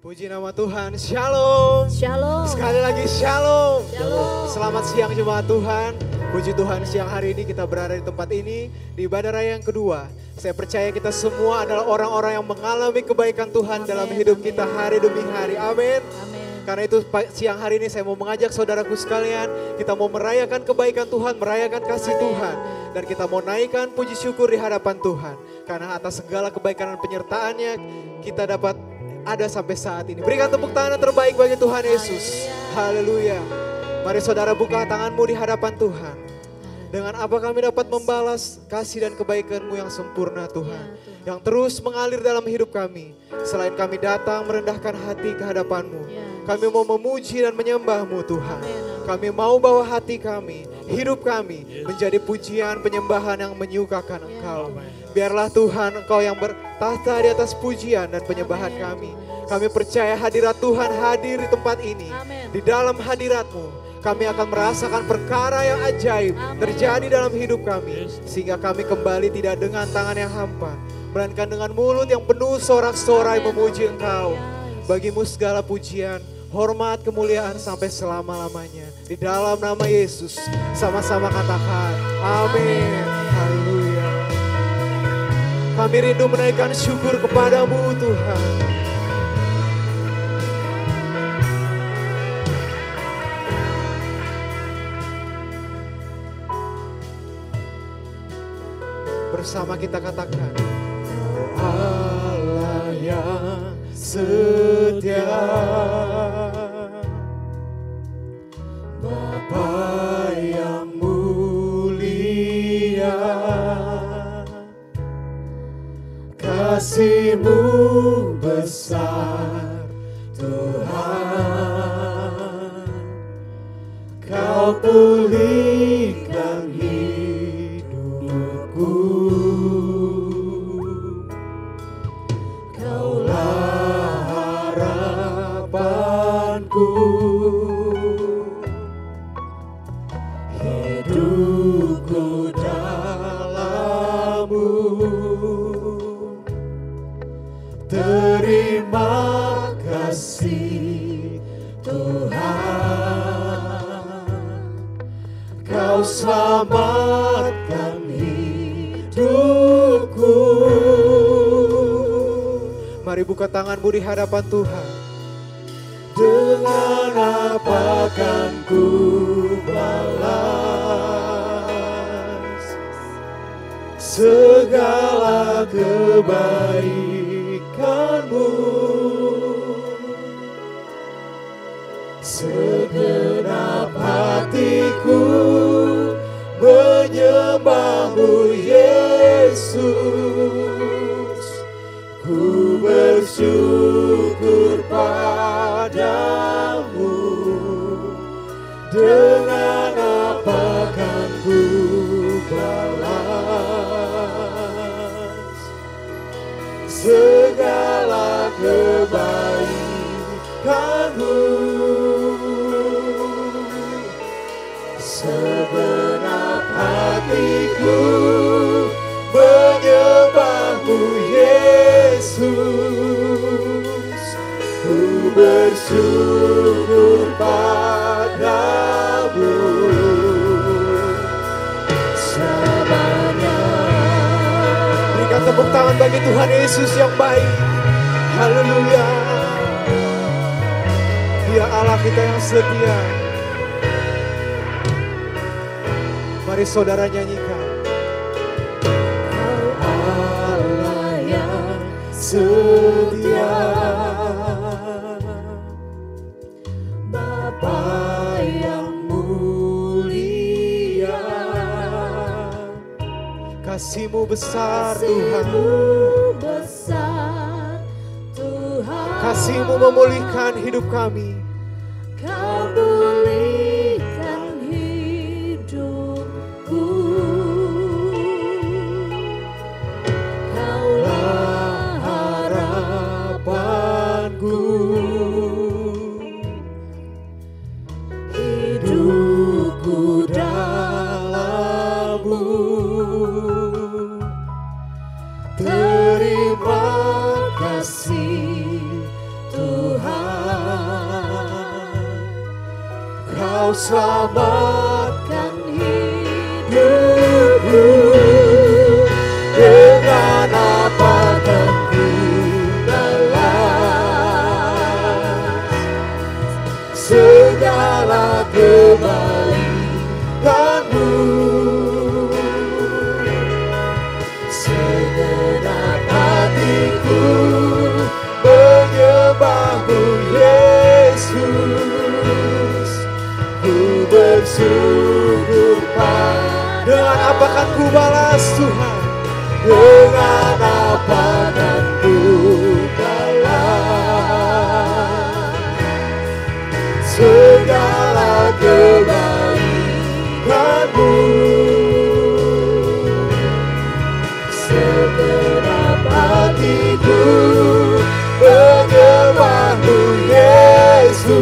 Puji nama Tuhan, Shalom. Shalom. Sekali lagi Shalom. Shalom. Selamat siang jemaat Tuhan. Puji Tuhan, siang hari ini kita berada di tempat ini, di ibadah raya yang kedua. Saya percaya kita semua adalah orang-orang yang mengalami kebaikan Tuhan dalam hidup kita hari demi hari. Amin. Karena itu siang hari ini saya mau mengajak saudaraku sekalian, kita mau merayakan kebaikan Tuhan, merayakan kasih Tuhan. Dan kita mau naikkan puji syukur di hadapan Tuhan. Karena atas segala kebaikan dan penyertaannya, kita dapat ada sampai saat ini. Berikan tepuk tangan terbaik bagi Tuhan Yesus. Haleluya. Mari saudara buka tanganmu di hadapan Tuhan. Dengan apa kami dapat membalas kasih dan kebaikan-Mu yang sempurna Tuhan. Yang terus mengalir dalam hidup kami. Selain kami datang merendahkan hati ke hadapan-Mu. Kami mau memuji dan menyembah-Mu Tuhan. Kami mau bawa hati kami, hidup kami menjadi pujian penyembahan yang menyukakan Engkau. Biarlah Tuhan Engkau yang bertahta di atas pujian dan penyembahan kami. Kami percaya hadirat Tuhan hadir di tempat ini. Di dalam hadirat-Mu kami akan merasakan perkara yang ajaib terjadi dalam hidup kami. Sehingga kami kembali tidak dengan tangan yang hampa, melainkan dengan mulut yang penuh sorak-sorai memuji Engkau. Bagimu segala pujian, hormat, kemuliaan sampai selama-lamanya. Di dalam nama Yesus sama-sama katakan amin. Haleluya. Kami rindu menaikkan syukur kepadamu Tuhan. Bersama kita katakan, Allah yang setia, Bapa yang mulia, kasih-Mu besar Tuhan. Kau pulihkan hidupku, Kaulah harapanku. Hidupku dalam-Mu, terima kasih Tuhan. Kau selamatkan hidupku. Mari buka tanganmu di hadapan Tuhan. Dengan apa kan ku balas segala kebaikan-Mu? Segenap hatiku menyembah-Mu Yesus. Ku bersyukur padamu. Dengan apa kan ku balas segala kebaikan-Mu? Segenap hatiku menyembah-Mu Yesus. Ku bersyukur padamu selamanya. Berikan tepuk tangan bagi Tuhan Yesus yang baik. Haleluya. Dia Allah kita yang setia. Mari saudara nyanyikan. Kau Allah yang setia, Bapa yang mulia, kasih-Mu besar Tuhan. Kasih-Mu memulihkan hidup kami. Kau pulihkan hidupku. Kaulah harapanku. Hidupku dalam-Mu, terima kasih Tuhan. Kau selamatkan hidupku. dengan apa kan ku segala kebaikanmu. Segenap hatiku menyembahmu Yesus. Ku bersyukur dengan apa kan ku balas Tuhan. Dengan apa kan ku segala kebaikanmu. Segenap hatiku menyembahmu Yesus.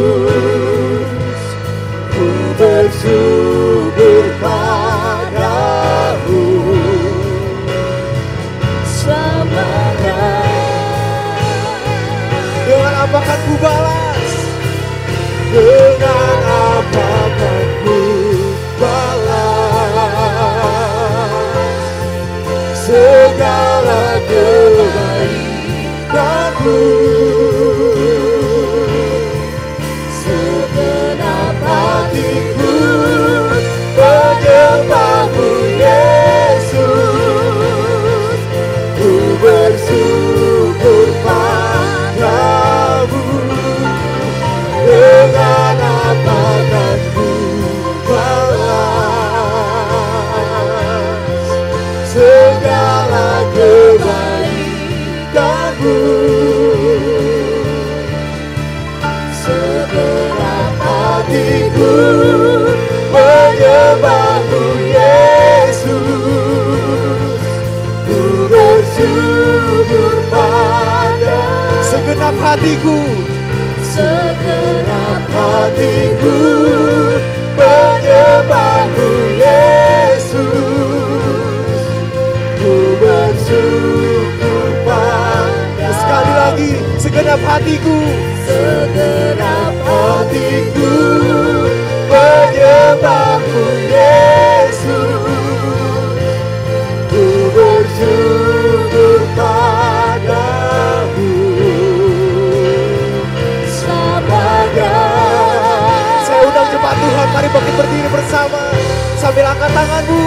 Ku bersyukur padamu selamanya. Dengan apa kan ku balas? Dengan apa kan ku balas segala kebaikanmu. Segenap hatiku menyembahmu Yesus. Ku bersyukur padamu. Dengan apa kan ku balas segala kebaikanmu. Segenap hatiku menyembahmu Yesus. Ku bersyukur padamu. Segenap hatiku, segenap hatiku menyembahmu Yesus. Ku bersyukur padamu. Sekali lagi, segenap hatiku, segenap hatiku menyembahmu Yesus. Ku bersyukur padamu selamanya. Saya undang jemaat Tuhan, mari bangkit berdiri bersama sambil angkat tanganmu.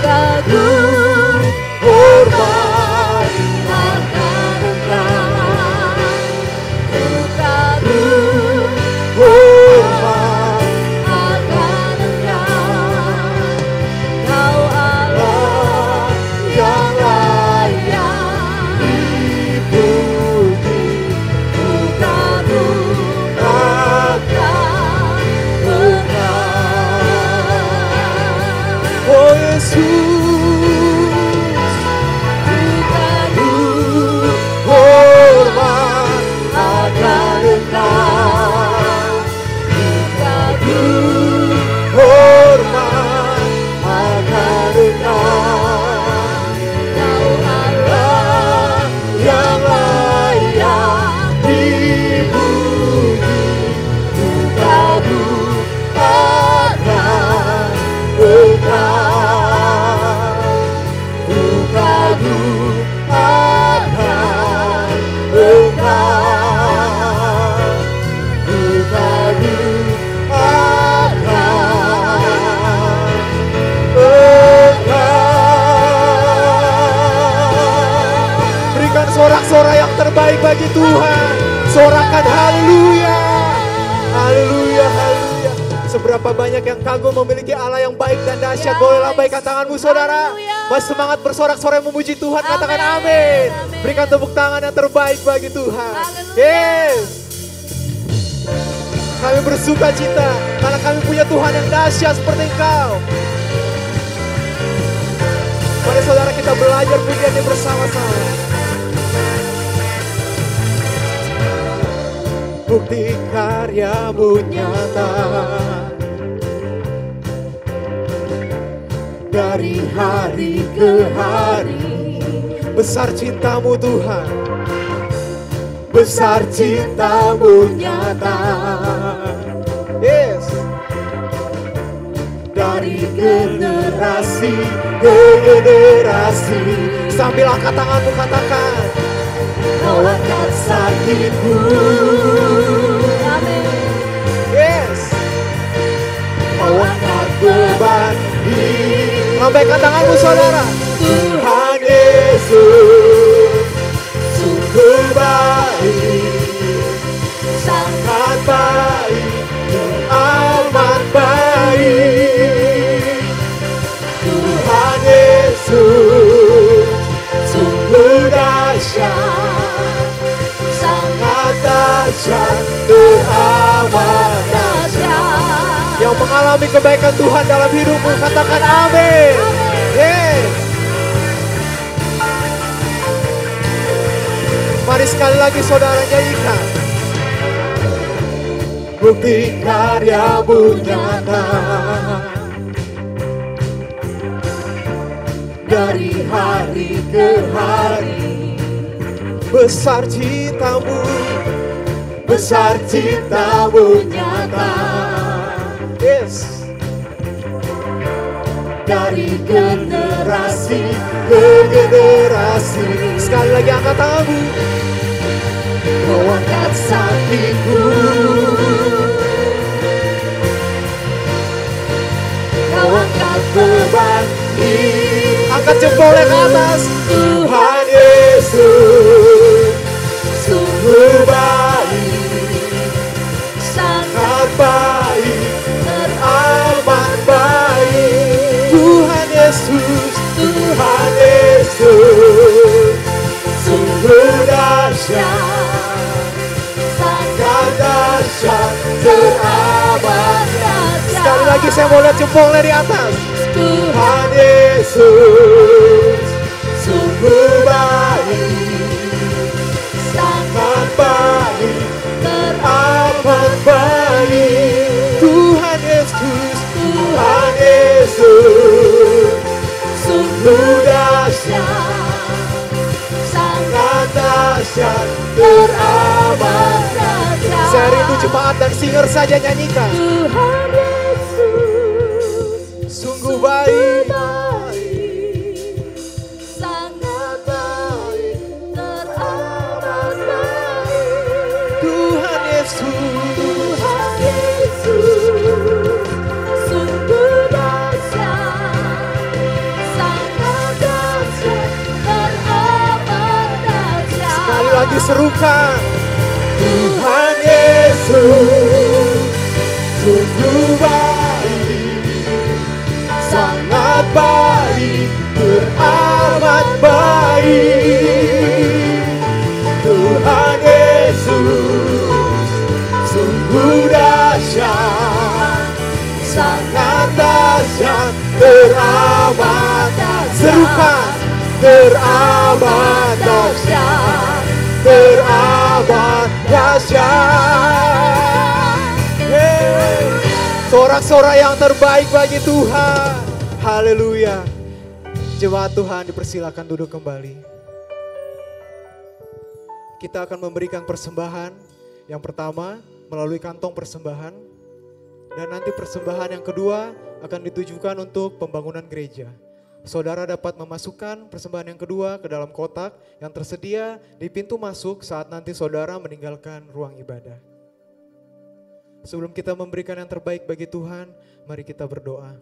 Kagum hormat akan Engkau. Kagum hormat akan Engkau. Kau Allah yang layak dipuji. Kagum akan Engkau. Oh Yesus. Sorak-sorai yang terbaik bagi Tuhan. Sorakan haleluya. Haleluya, haleluya. Seberapa banyak yang kagum memiliki Allah yang baik dan dahsyat. Boleh lambaikan tanganmu saudara. Masih semangat bersorak-sorai memuji Tuhan. Katakan amin. Berikan tepuk tangan yang terbaik bagi Tuhan. Yes. Kami bersuka cita karena kami punya Tuhan yang dahsyat seperti Engkau. Mari saudara kita belajar pujiannya bersama-sama. Bukti karyamu nyata dari hari ke hari. Besar cintamu Tuhan, besar cintamu nyata. dari generasi ke generasi. Sambil angkat tanganmu katakan, Kau angkat sakitku. Amin. yes. Kau angkat beban. Lambaikan tanganmu saudara. Tuhan Yesus Sungguh baik, sangat baik, amat baik. Tuhan Yesus sungguh dahsyat, sangat dahsyat, teramat dahsyat. Yang mengalami kebaikan Tuhan dalam hidupmu, katakan amin. Yes. Mari sekali lagi saudara nyanyikan. Bukti karyamu nyata, Dari hari ke hari besar cintamu, besar cintamu nyata. Yes. dari generasi Ke generasi. Sekali lagi angkat tanganmu. Kau angkat sakitku. Kau angkat beban. Angkat jempolnya ke atas. Tuhan Yesus sungguh baik, Sangat baik, teramat baik. Tuhan Yesus, Tuhan Yesus sungguh dahsyat, sangat dahsyat, teramat dahsyat. Sekali lagi saya mau lihat jempolnya di atas. Tuhan Tuhan Yesus sungguh baik, sangat baik, teramat baik. Tuhan Yesus, Tuhan Yesus sungguh dahsyat, sangat dahsyat, teramat dahsyat. Saya rindu jemaat dan singer saja nyanyikan. Tuhan Yesus Sungguh baik, sangat baik, teramat baik. Tuhan Yesus, Tuhan Yesus sungguh dahsyat, sangat dahsyat, teramat dahsyat. sekali lagi serukan. Tuhan Yesus sungguh baik, sangat baik, teramat baik. Tuhan Yesus sungguh dahsyat, sangat dahsyat, teramat dahsyat. Serukan, teramat dahsyat, teramat dahsyat. Hey. Sorak-sorak yang terbaik bagi Tuhan. Haleluya. Jemaat Tuhan dipersilakan duduk kembali. Kita akan memberikan persembahan. Yang pertama melalui kantong persembahan. Dan nanti persembahan yang kedua akan ditujukan untuk pembangunan gereja. Saudara dapat memasukkan persembahan yang kedua ke dalam kotak yang tersedia di pintu masuk saat nanti saudara meninggalkan ruang ibadah. Sebelum kita memberikan yang terbaik bagi Tuhan, mari kita berdoa.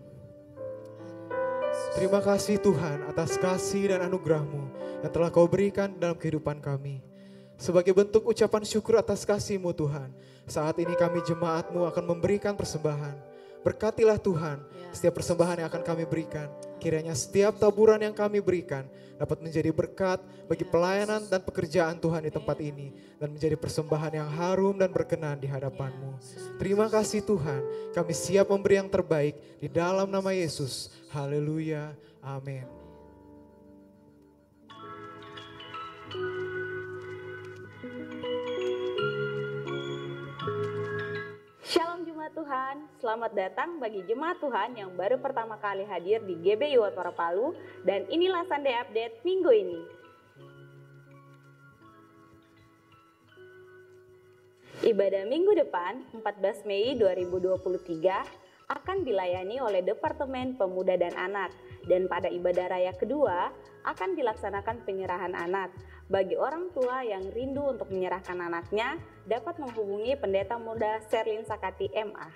Terima kasih Tuhan atas kasih dan anugerah-Mu yang telah Kau berikan dalam kehidupan kami. Sebagai bentuk ucapan syukur atas kasih-Mu Tuhan, saat ini kami jemaat-Mu akan memberikan persembahan. Berkatilah Tuhan setiap persembahan yang akan kami berikan. Kiranya setiap taburan yang kami berikan dapat menjadi berkat bagi pelayanan dan pekerjaan Tuhan di tempat ini. Dan menjadi persembahan yang harum dan berkenan di hadapan-Mu. Terima kasih Tuhan, kami siap memberi yang terbaik di dalam nama Yesus. Haleluya, amin. Shalom Jemaat Tuhan, selamat datang bagi Jemaat Tuhan yang baru pertama kali hadir di GBI Watara Palu. Dan inilah Sunday Update minggu ini. Ibadah minggu depan 14 Mei 2023 akan dilayani oleh Departemen Pemuda dan Anak. Dan pada ibadah raya kedua akan dilaksanakan penyerahan anak. Bagi orang tua yang rindu untuk menyerahkan anaknya, dapat menghubungi Pendeta Muda Sherlyn Sakati MA.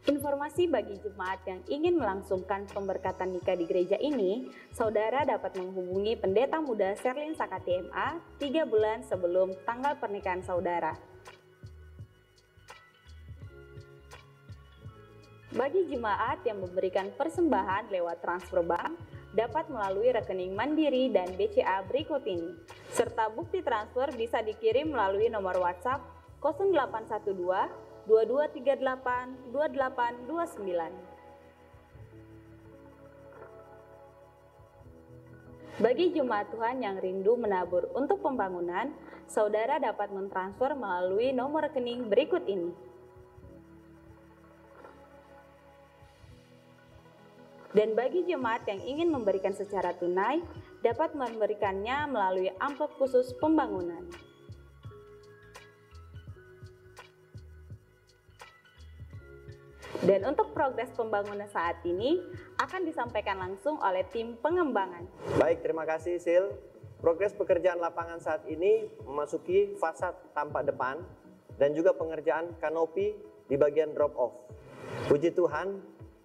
Informasi bagi jemaat yang ingin melangsungkan pemberkatan nikah di gereja ini, saudara dapat menghubungi Pendeta Muda Sherlyn Sakati MA 3 bulan sebelum tanggal pernikahan saudara. Bagi jemaat yang memberikan persembahan lewat transfer bank, dapat melalui rekening Mandiri dan BCA berikut ini. Serta bukti transfer bisa dikirim melalui nomor WhatsApp 0812 2238 2829. Bagi jemaat Tuhan yang rindu menabur untuk pembangunan, saudara dapat mentransfer melalui nomor rekening berikut ini. Dan bagi jemaat yang ingin memberikan secara tunai, dapat memberikannya melalui amplop khusus pembangunan. Dan untuk progres pembangunan saat ini akan disampaikan langsung oleh tim pengembangan. Baik, terima kasih Sil. Progres pekerjaan lapangan saat ini memasuki fasad tampak depan dan juga pengerjaan kanopi di bagian drop off. Puji Tuhan,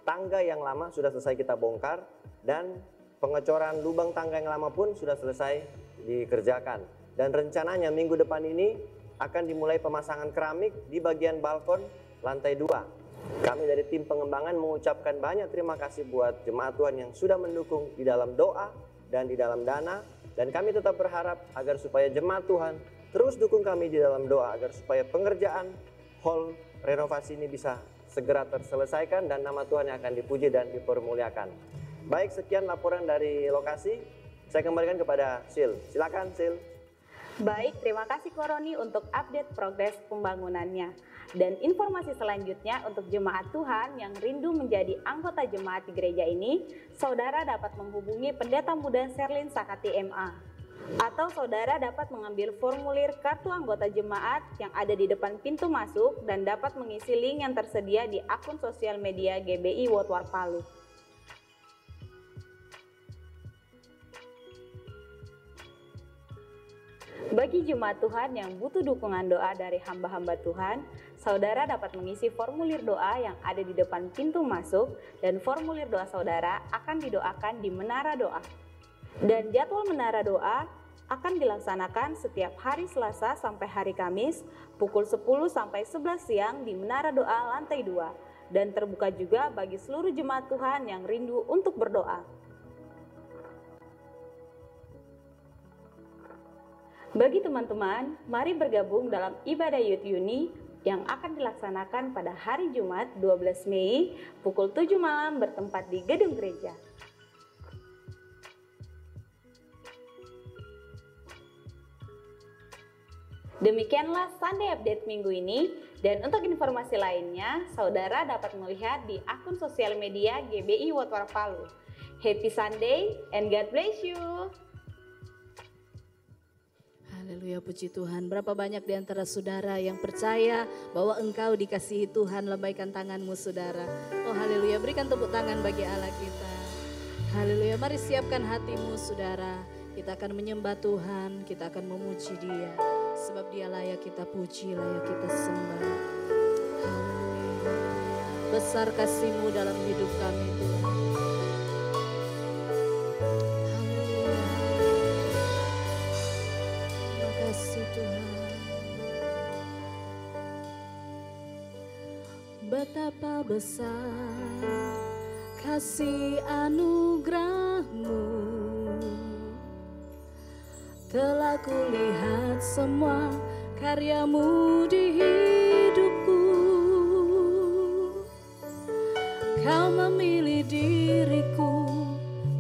tangga yang lama sudah selesai kita bongkar dan pengecoran lubang tangga yang lama pun sudah selesai dikerjakan. Dan rencananya minggu depan ini akan dimulai pemasangan keramik di bagian balkon lantai 2. Kami dari tim pengembangan mengucapkan banyak terima kasih buat jemaat Tuhan yang sudah mendukung di dalam doa dan di dalam dana. Dan kami tetap berharap agar supaya jemaat Tuhan terus dukung kami di dalam doa agar supaya pengerjaan hall renovasi ini bisa segera terselesaikan dan nama Tuhan yang akan dipuji dan dipermuliakan. Baik, sekian laporan dari lokasi. Saya kembalikan kepada Sil. Silakan Sil. Baik, terima kasih Koroni untuk update progres pembangunannya. Dan informasi selanjutnya untuk jemaat Tuhan yang rindu menjadi anggota jemaat di gereja ini, saudara dapat menghubungi Pendeta Muda Sherlyn Sakati MA. Atau saudara dapat mengambil formulir kartu anggota jemaat yang ada di depan pintu masuk dan dapat mengisi link yang tersedia di akun sosial media GBI Wotwar Palu. Bagi jemaat Tuhan yang butuh dukungan doa dari hamba-hamba Tuhan, saudara dapat mengisi formulir doa yang ada di depan pintu masuk dan formulir doa saudara akan didoakan di Menara Doa. Dan jadwal Menara Doa akan dilaksanakan setiap hari Selasa sampai hari Kamis pukul 10 sampai 11 siang di Menara Doa lantai 2 dan terbuka juga bagi seluruh jemaat Tuhan yang rindu untuk berdoa. Bagi teman-teman, mari bergabung dalam ibadah Youth Uni yang akan dilaksanakan pada hari Jumat 12 Mei pukul 7 malam bertempat di gedung gereja. Demikianlah Sunday Update minggu ini, dan untuk informasi lainnya, saudara dapat melihat di akun sosial media GBI Wotwar Palu. Happy Sunday and God bless you. Haleluya, puji Tuhan. Berapa banyak di antara saudara yang percaya bahwa engkau dikasihi Tuhan, lambaikan tanganmu saudara. Oh haleluya, berikan tepuk tangan bagi Allah kita. Haleluya, mari siapkan hatimu saudara. Kita akan menyembah Tuhan, kita akan memuji Dia. Sebab Dia layak kita puji, layak kita sembah. Haleluya. Besar kasih-Mu dalam hidup kami Tuhan. Haleluya. Terima kasih Tuhan. Betapa besar kasih anugerah-Mu. Telah kulihat semua karya-Mu di hidupku. Kau memilih diriku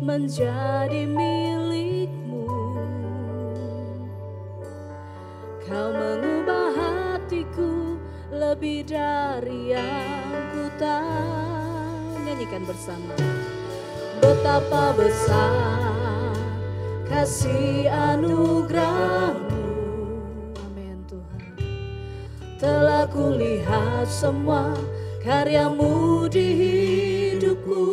menjadi milik-Mu. Kau mengubah hatiku lebih dari yang ku tahu. Nyanyikan bersama. Betapa besar kasih anugerah-Mu. Amin Tuhan. telah kulihat semua karya-Mu di hidupku.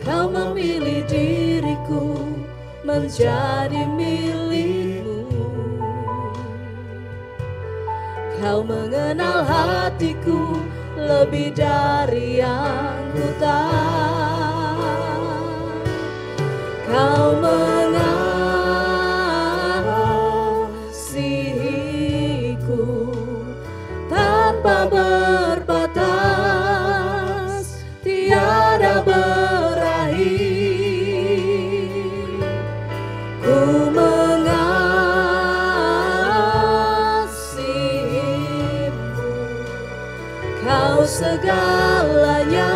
Kau memilih diriku menjadi milik-Mu. Kau mengenal hatiku lebih dari yang ku tahu. Kau mengasihiku tanpa berbatas, tiada berakhir. Ku mengasihimu, Kau segalanya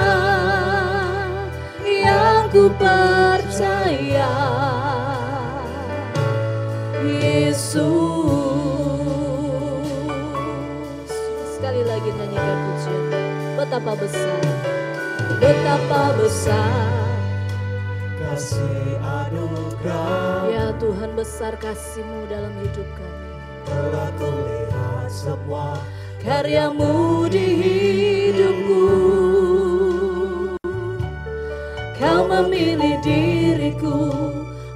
yang ku percaya. Yesus. Sekali lagi nyanyikan pujian. Betapa besar, betapa besar Kasih anugerah ya Tuhan, besar kasih-Mu dalam hidup kami. telah kulihat semua Karya-Mu di hidupku. Kau memilih diriku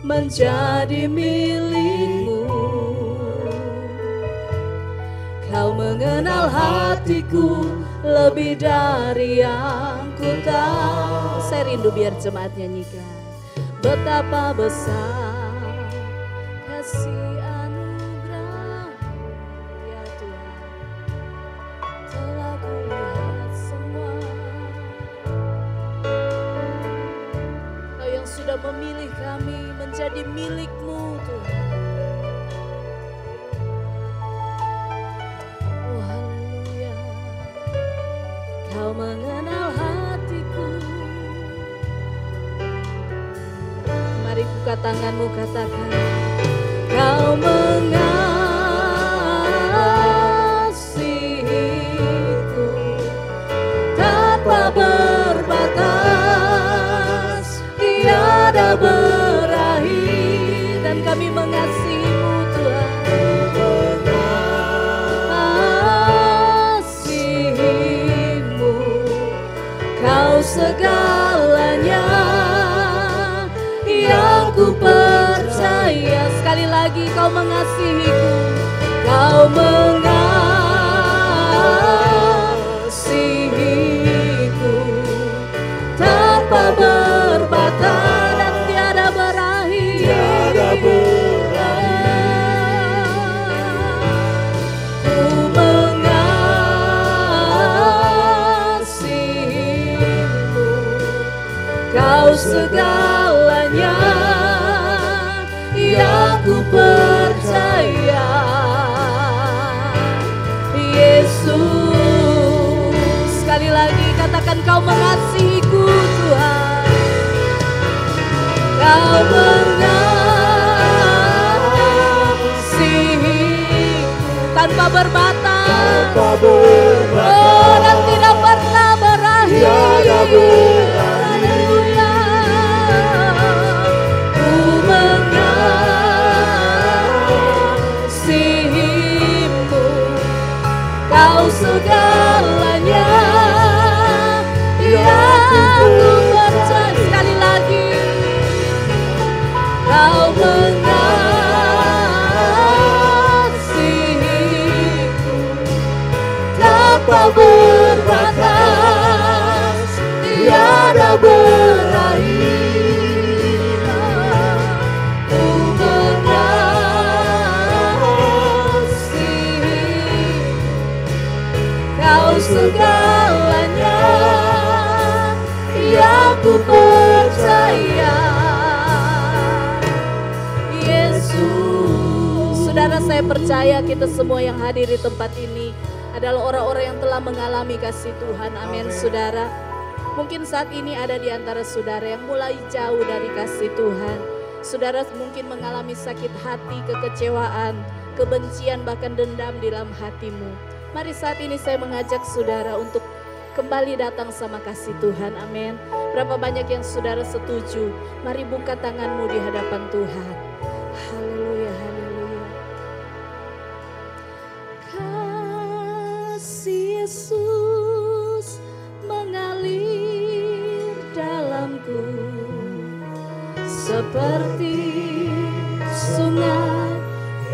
menjadi milik-Mu. Kau mengenal hatiku lebih dari yang ku tahu. Saya rindu biar jemaat nyanyikan. Betapa besar kasih anugerah ya Tuhan, telah kulihat semua. Kau yang sudah memilih kami menjadi milik-Mu Tuhan. Oh haleluya. Kau mengenal hatiku. Mari buka tanganmu, katakan, Kau mengasihiku tanpa berbatas, tiada berakhir. Dan kami mengasihi-Mu Tuhan. Mengasihi-Mu, Kau segalanya yang ku percaya. Sekali lagi, Kau mengasihiku. Kau mengasihiku tanpa berbatas dan tiada berakhir. tiada Ku mengasihimu, Kau segalanya yang ku percaya. Yesus, sekali lagi katakan, Kau mengasihiku Tuhan. Kau mengasihiku tanpa berbatas. Oh, dan tidak pernah berakhir. Tiada berakhir. Haleluya. Ku mengasihimu, Kau segalanya yang ku percaya. Sekali lagi, Kau mengasihiku tanpa berbatas, tiada berakhir. Ku mengasihimu, Kau segalanya yang ku percaya. Yesus. Saudara, saya percaya kita semua yang hadir di tempat ini adalah orang-orang yang telah mengalami kasih Tuhan. Amin, saudara. Mungkin saat ini ada di antara saudara yang mulai jauh dari kasih Tuhan. Saudara mungkin mengalami sakit hati, kekecewaan, kebencian, bahkan dendam di dalam hatimu. Mari saat ini saya mengajak saudara untuk kembali datang sama kasih Tuhan. Amin. Berapa banyak yang saudara setuju? Mari buka tanganmu di hadapan Tuhan. Haleluya, haleluya. seperti sungai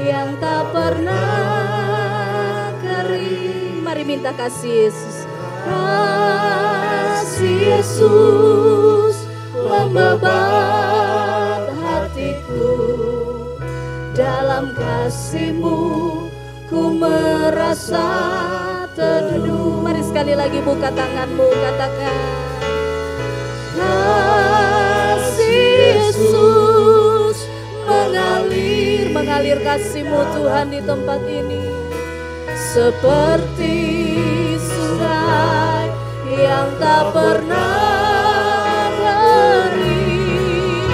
yang tak pernah kering. Mari minta kasih Yesus. Kasih Yesus membebat hatiku, dalam kasih-Mu ku merasa teduh. Mari sekali lagi buka tanganmu, katakan kasih Yesus mengalir kasih-Mu Tuhan di tempat ini seperti sungai yang tak pernah kering.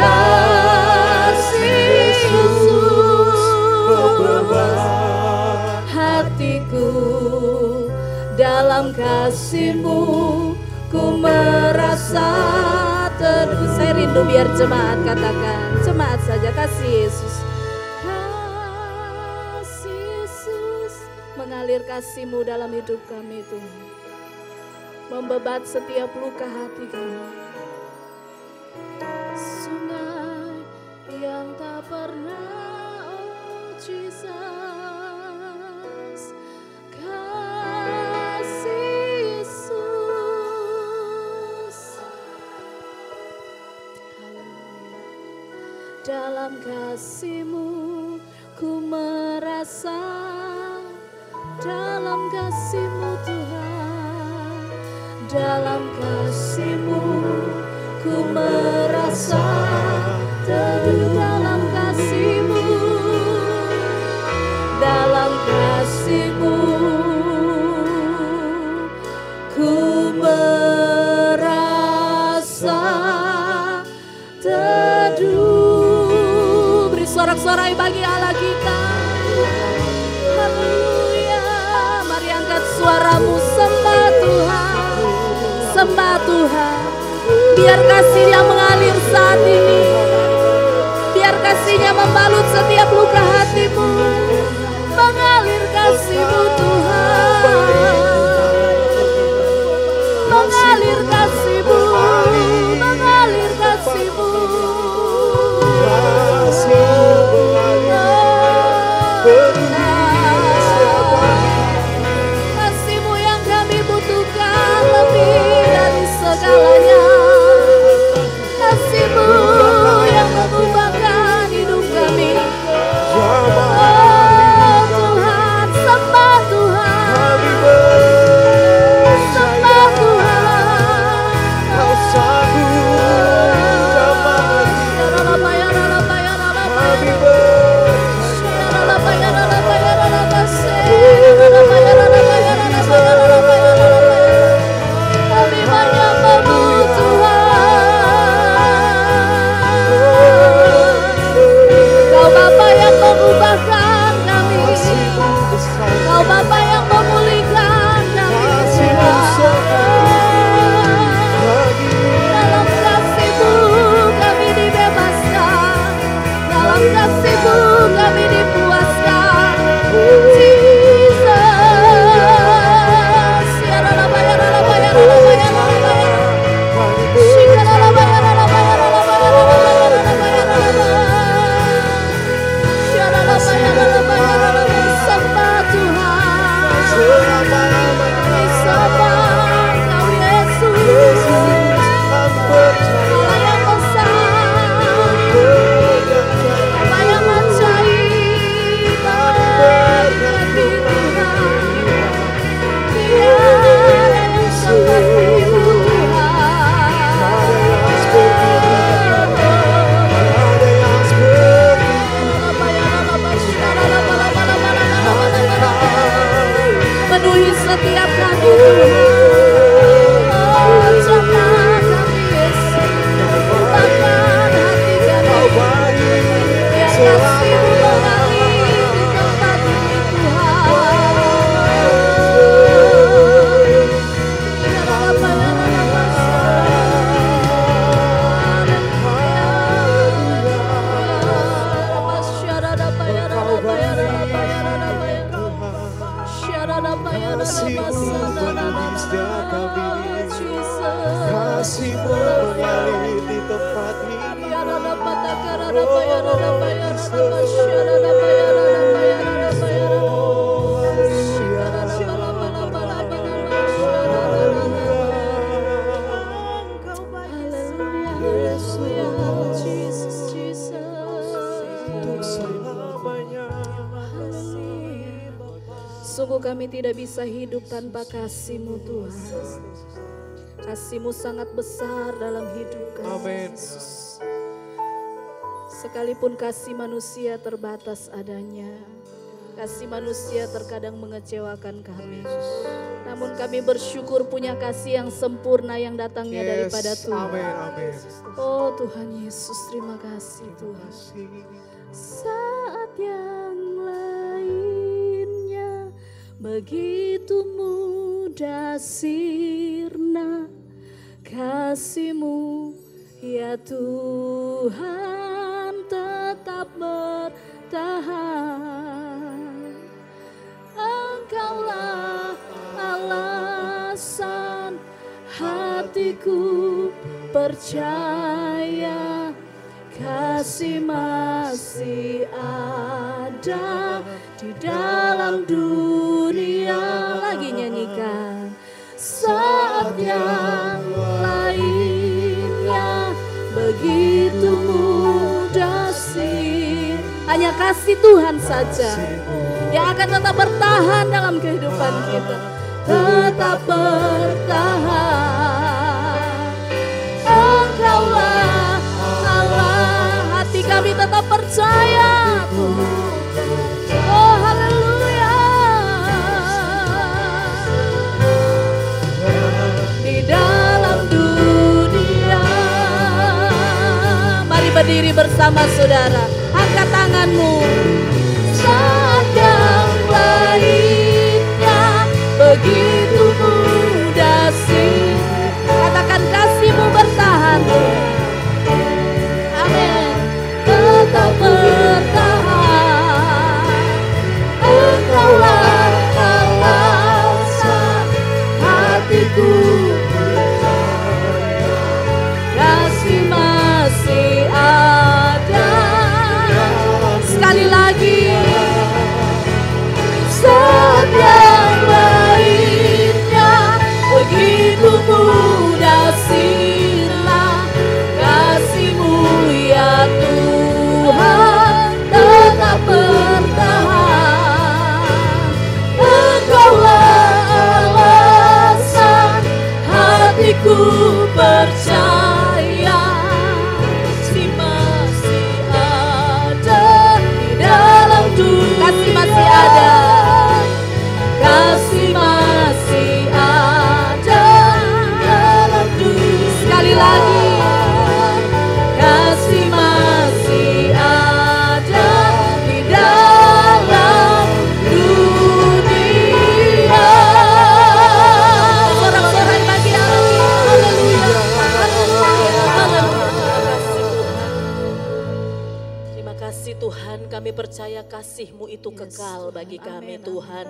Kasih Yesus membebat hatiku, dalam kasih-Mu ku merasa teduh. Saya rindu biar jemaat katakan, jemaat saja, kasih Yesus. Kasih Yesus mengalir kasih-Mu dalam hidup kami Tuhan, membebat setiap luka hati kami. Sungai yang tak pernah, oh Jesus, kasih Yesus. Dalam kasih-Mu ku merasa, dalam kasih-Mu Tuhan, dalam kasih-Mu ku merasa teduh. Dalam kasih-Mu, dalam kasih-Mu ku merasa teduh. Beri sorak-sorai bagi Allah kita. Haleluya. Mari angkat suaramu, sembah Tuhan, sembah Tuhan. Biar kasih-Nya mengalir saat ini, biar kasih-Nya membalut setiap luka hatimu. Mengalir kasih-Mu Tuhan, mengalir kasih-Mu, mengalir kasih-Mu. Kasih-Mu yang kami butuhkan lebih dari segalanya. Kasih-Mu yang mengubahkan hidup kami. Oh Tuhan, sembah Tuhan, sembah Tuhan. Kau Kami menyembahmu Sungguh kami tidak bisa hidup tanpa kasih-Mu Tuhan. Kasih-Mu sangat besar dalam hidup kami. Amin. Yesus. Sekalipun kasih manusia terbatas adanya, kasih manusia terkadang mengecewakan kami. Namun kami bersyukur punya kasih yang sempurna yang datangnya daripada Tuhan. Amin, amin. Oh Tuhan Yesus, terima kasih Tuhan. Saat yang lainnya begitu mudah sirna, kasih-Mu ya Tuhan tetap bertahan. Engkaulah alasan hatiku percaya, kasih masih ada di dalam dunia. Lagi nyanyikan. Saat yang lainnya begitu mudah sih. Hanya kasih Tuhan saja yang akan tetap bertahan dalam kehidupan kita. Tetap bertahan. Engkaulah Allah, hati kami tetap percaya Tuhan. Oh haleluya. Di dalam dunia. Mari berdiri bersama saudara. Angkat tanganmu. Saat yang lainnya begitu mudah sih. Katakan kasih-Mu bertahan. Amin. Tetap bertahan. Engkaulah alasan hatiku kasih masih ada. Sekali lagi. Saat yang lainnya begitu mudah sirna, kasih-Mu ya Tuhan tetap bertahan. Engkaulah alasan hatiku percaya, kasih masih ada di dalam dunia. Kasih masih ada. Kasih masih ada dalam dunia. Sekali lagi. Kasih masih ada di dalam dunia. Sorak-sorai bagi Allah. Haleluya. Haleluya. Haleluya. Terima kasih Tuhan, kami percaya kasih-Mu itu kekal bagi kami Tuhan.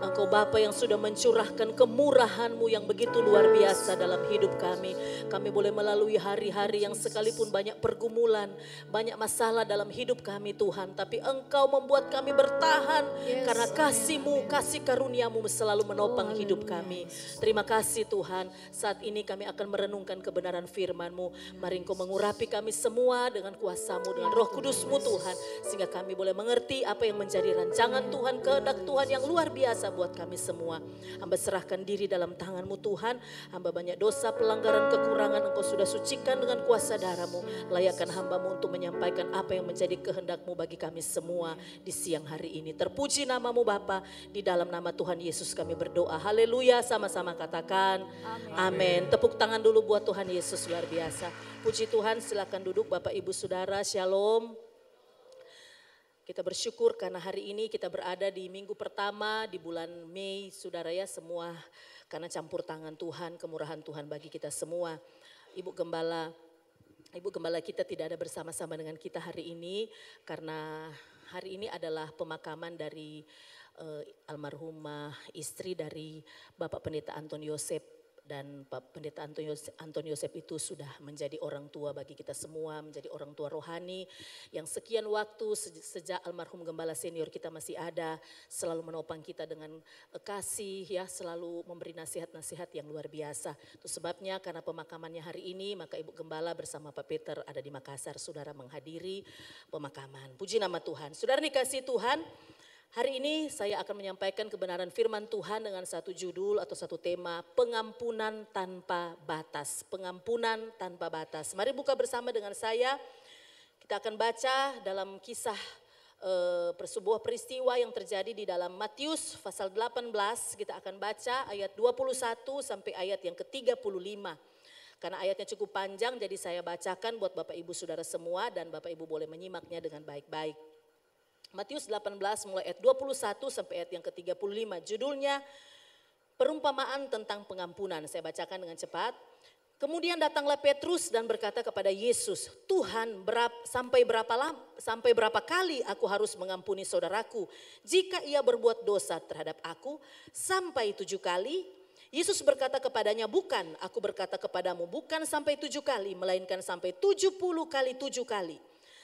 Engkau Bapa yang sudah mencurahkan kemurahan-Mu yang begitu luar biasa dalam hidup kami. Kami boleh melalui hari-hari yang sekalipun banyak pergumulan, banyak masalah dalam hidup kami Tuhan. Tapi Engkau membuat kami bertahan karena kasih-Mu, kasih karunia-Mu selalu menopang hidup kami. Terima kasih Tuhan, saat ini kami akan merenungkan kebenaran firman-Mu. Mari Engkau mengurapi kami semua dengan kuasa-Mu, dengan roh kudus-Mu Tuhan. Sehingga kami boleh mengerti apa yang menjadi rancangan Tuhan, kehendak Tuhan yang luar biasa buat kami semua. Hamba serahkan diri dalam tangan-Mu Tuhan. Hamba banyak dosa, pelanggaran, kekurangan. Engkau sudah sucikan dengan kuasa darah-Mu. Layakkan hamba-Mu untuk menyampaikan apa yang menjadi kehendak-Mu bagi kami semua di siang hari ini. Terpuji nama-Mu Bapa. Di dalam nama Tuhan Yesus kami berdoa. Haleluya, sama-sama katakan amin. Tepuk tangan dulu buat Tuhan Yesus, luar biasa. Puji Tuhan, silakan duduk Bapak Ibu Saudara, shalom. Kita bersyukur karena hari ini kita berada di minggu pertama di bulan Mei, saudara ya, semua karena campur tangan Tuhan, kemurahan Tuhan bagi kita semua. Ibu Gembala kita tidak ada bersama-sama dengan kita hari ini karena hari ini adalah pemakaman dari almarhumah istri dari Bapak Pendeta Anton Yosef Dan Pak Pendeta Anton Yosef itu sudah menjadi orang tua bagi kita semua, menjadi orang tua rohani yang sekian waktu sejak almarhum gembala senior kita masih ada, selalu menopang kita dengan kasih ya, selalu memberi nasihat-nasihat yang luar biasa. Itu sebabnya karena pemakamannya hari ini, maka Ibu Gembala bersama Pak Peter ada di Makassar, saudara menghadiri pemakaman. Puji nama Tuhan. Saudara dikasih Tuhan, hari ini saya akan menyampaikan kebenaran firman Tuhan dengan satu judul atau satu tema, pengampunan tanpa batas. Pengampunan tanpa batas. Mari buka bersama dengan saya. Kita akan baca dalam kisah sebuah peristiwa yang terjadi di dalam Matius pasal 18. Kita akan baca ayat 21 sampai ayat yang ke-35. Karena ayatnya cukup panjang, jadi saya bacakan buat Bapak Ibu Saudara semua dan Bapak Ibu boleh menyimaknya dengan baik-baik. Matius 18 mulai ayat 21 sampai ayat yang ke-35. Judulnya perumpamaan tentang pengampunan. Saya bacakan dengan cepat. Kemudian datanglah Petrus dan berkata kepada Yesus, Tuhan, sampai berapa kali aku harus mengampuni saudaraku jika ia berbuat dosa terhadap aku? Sampai 7 kali? Yesus berkata kepadanya, bukan, aku berkata kepadamu, bukan sampai 7 kali, melainkan sampai 70 kali 7 kali.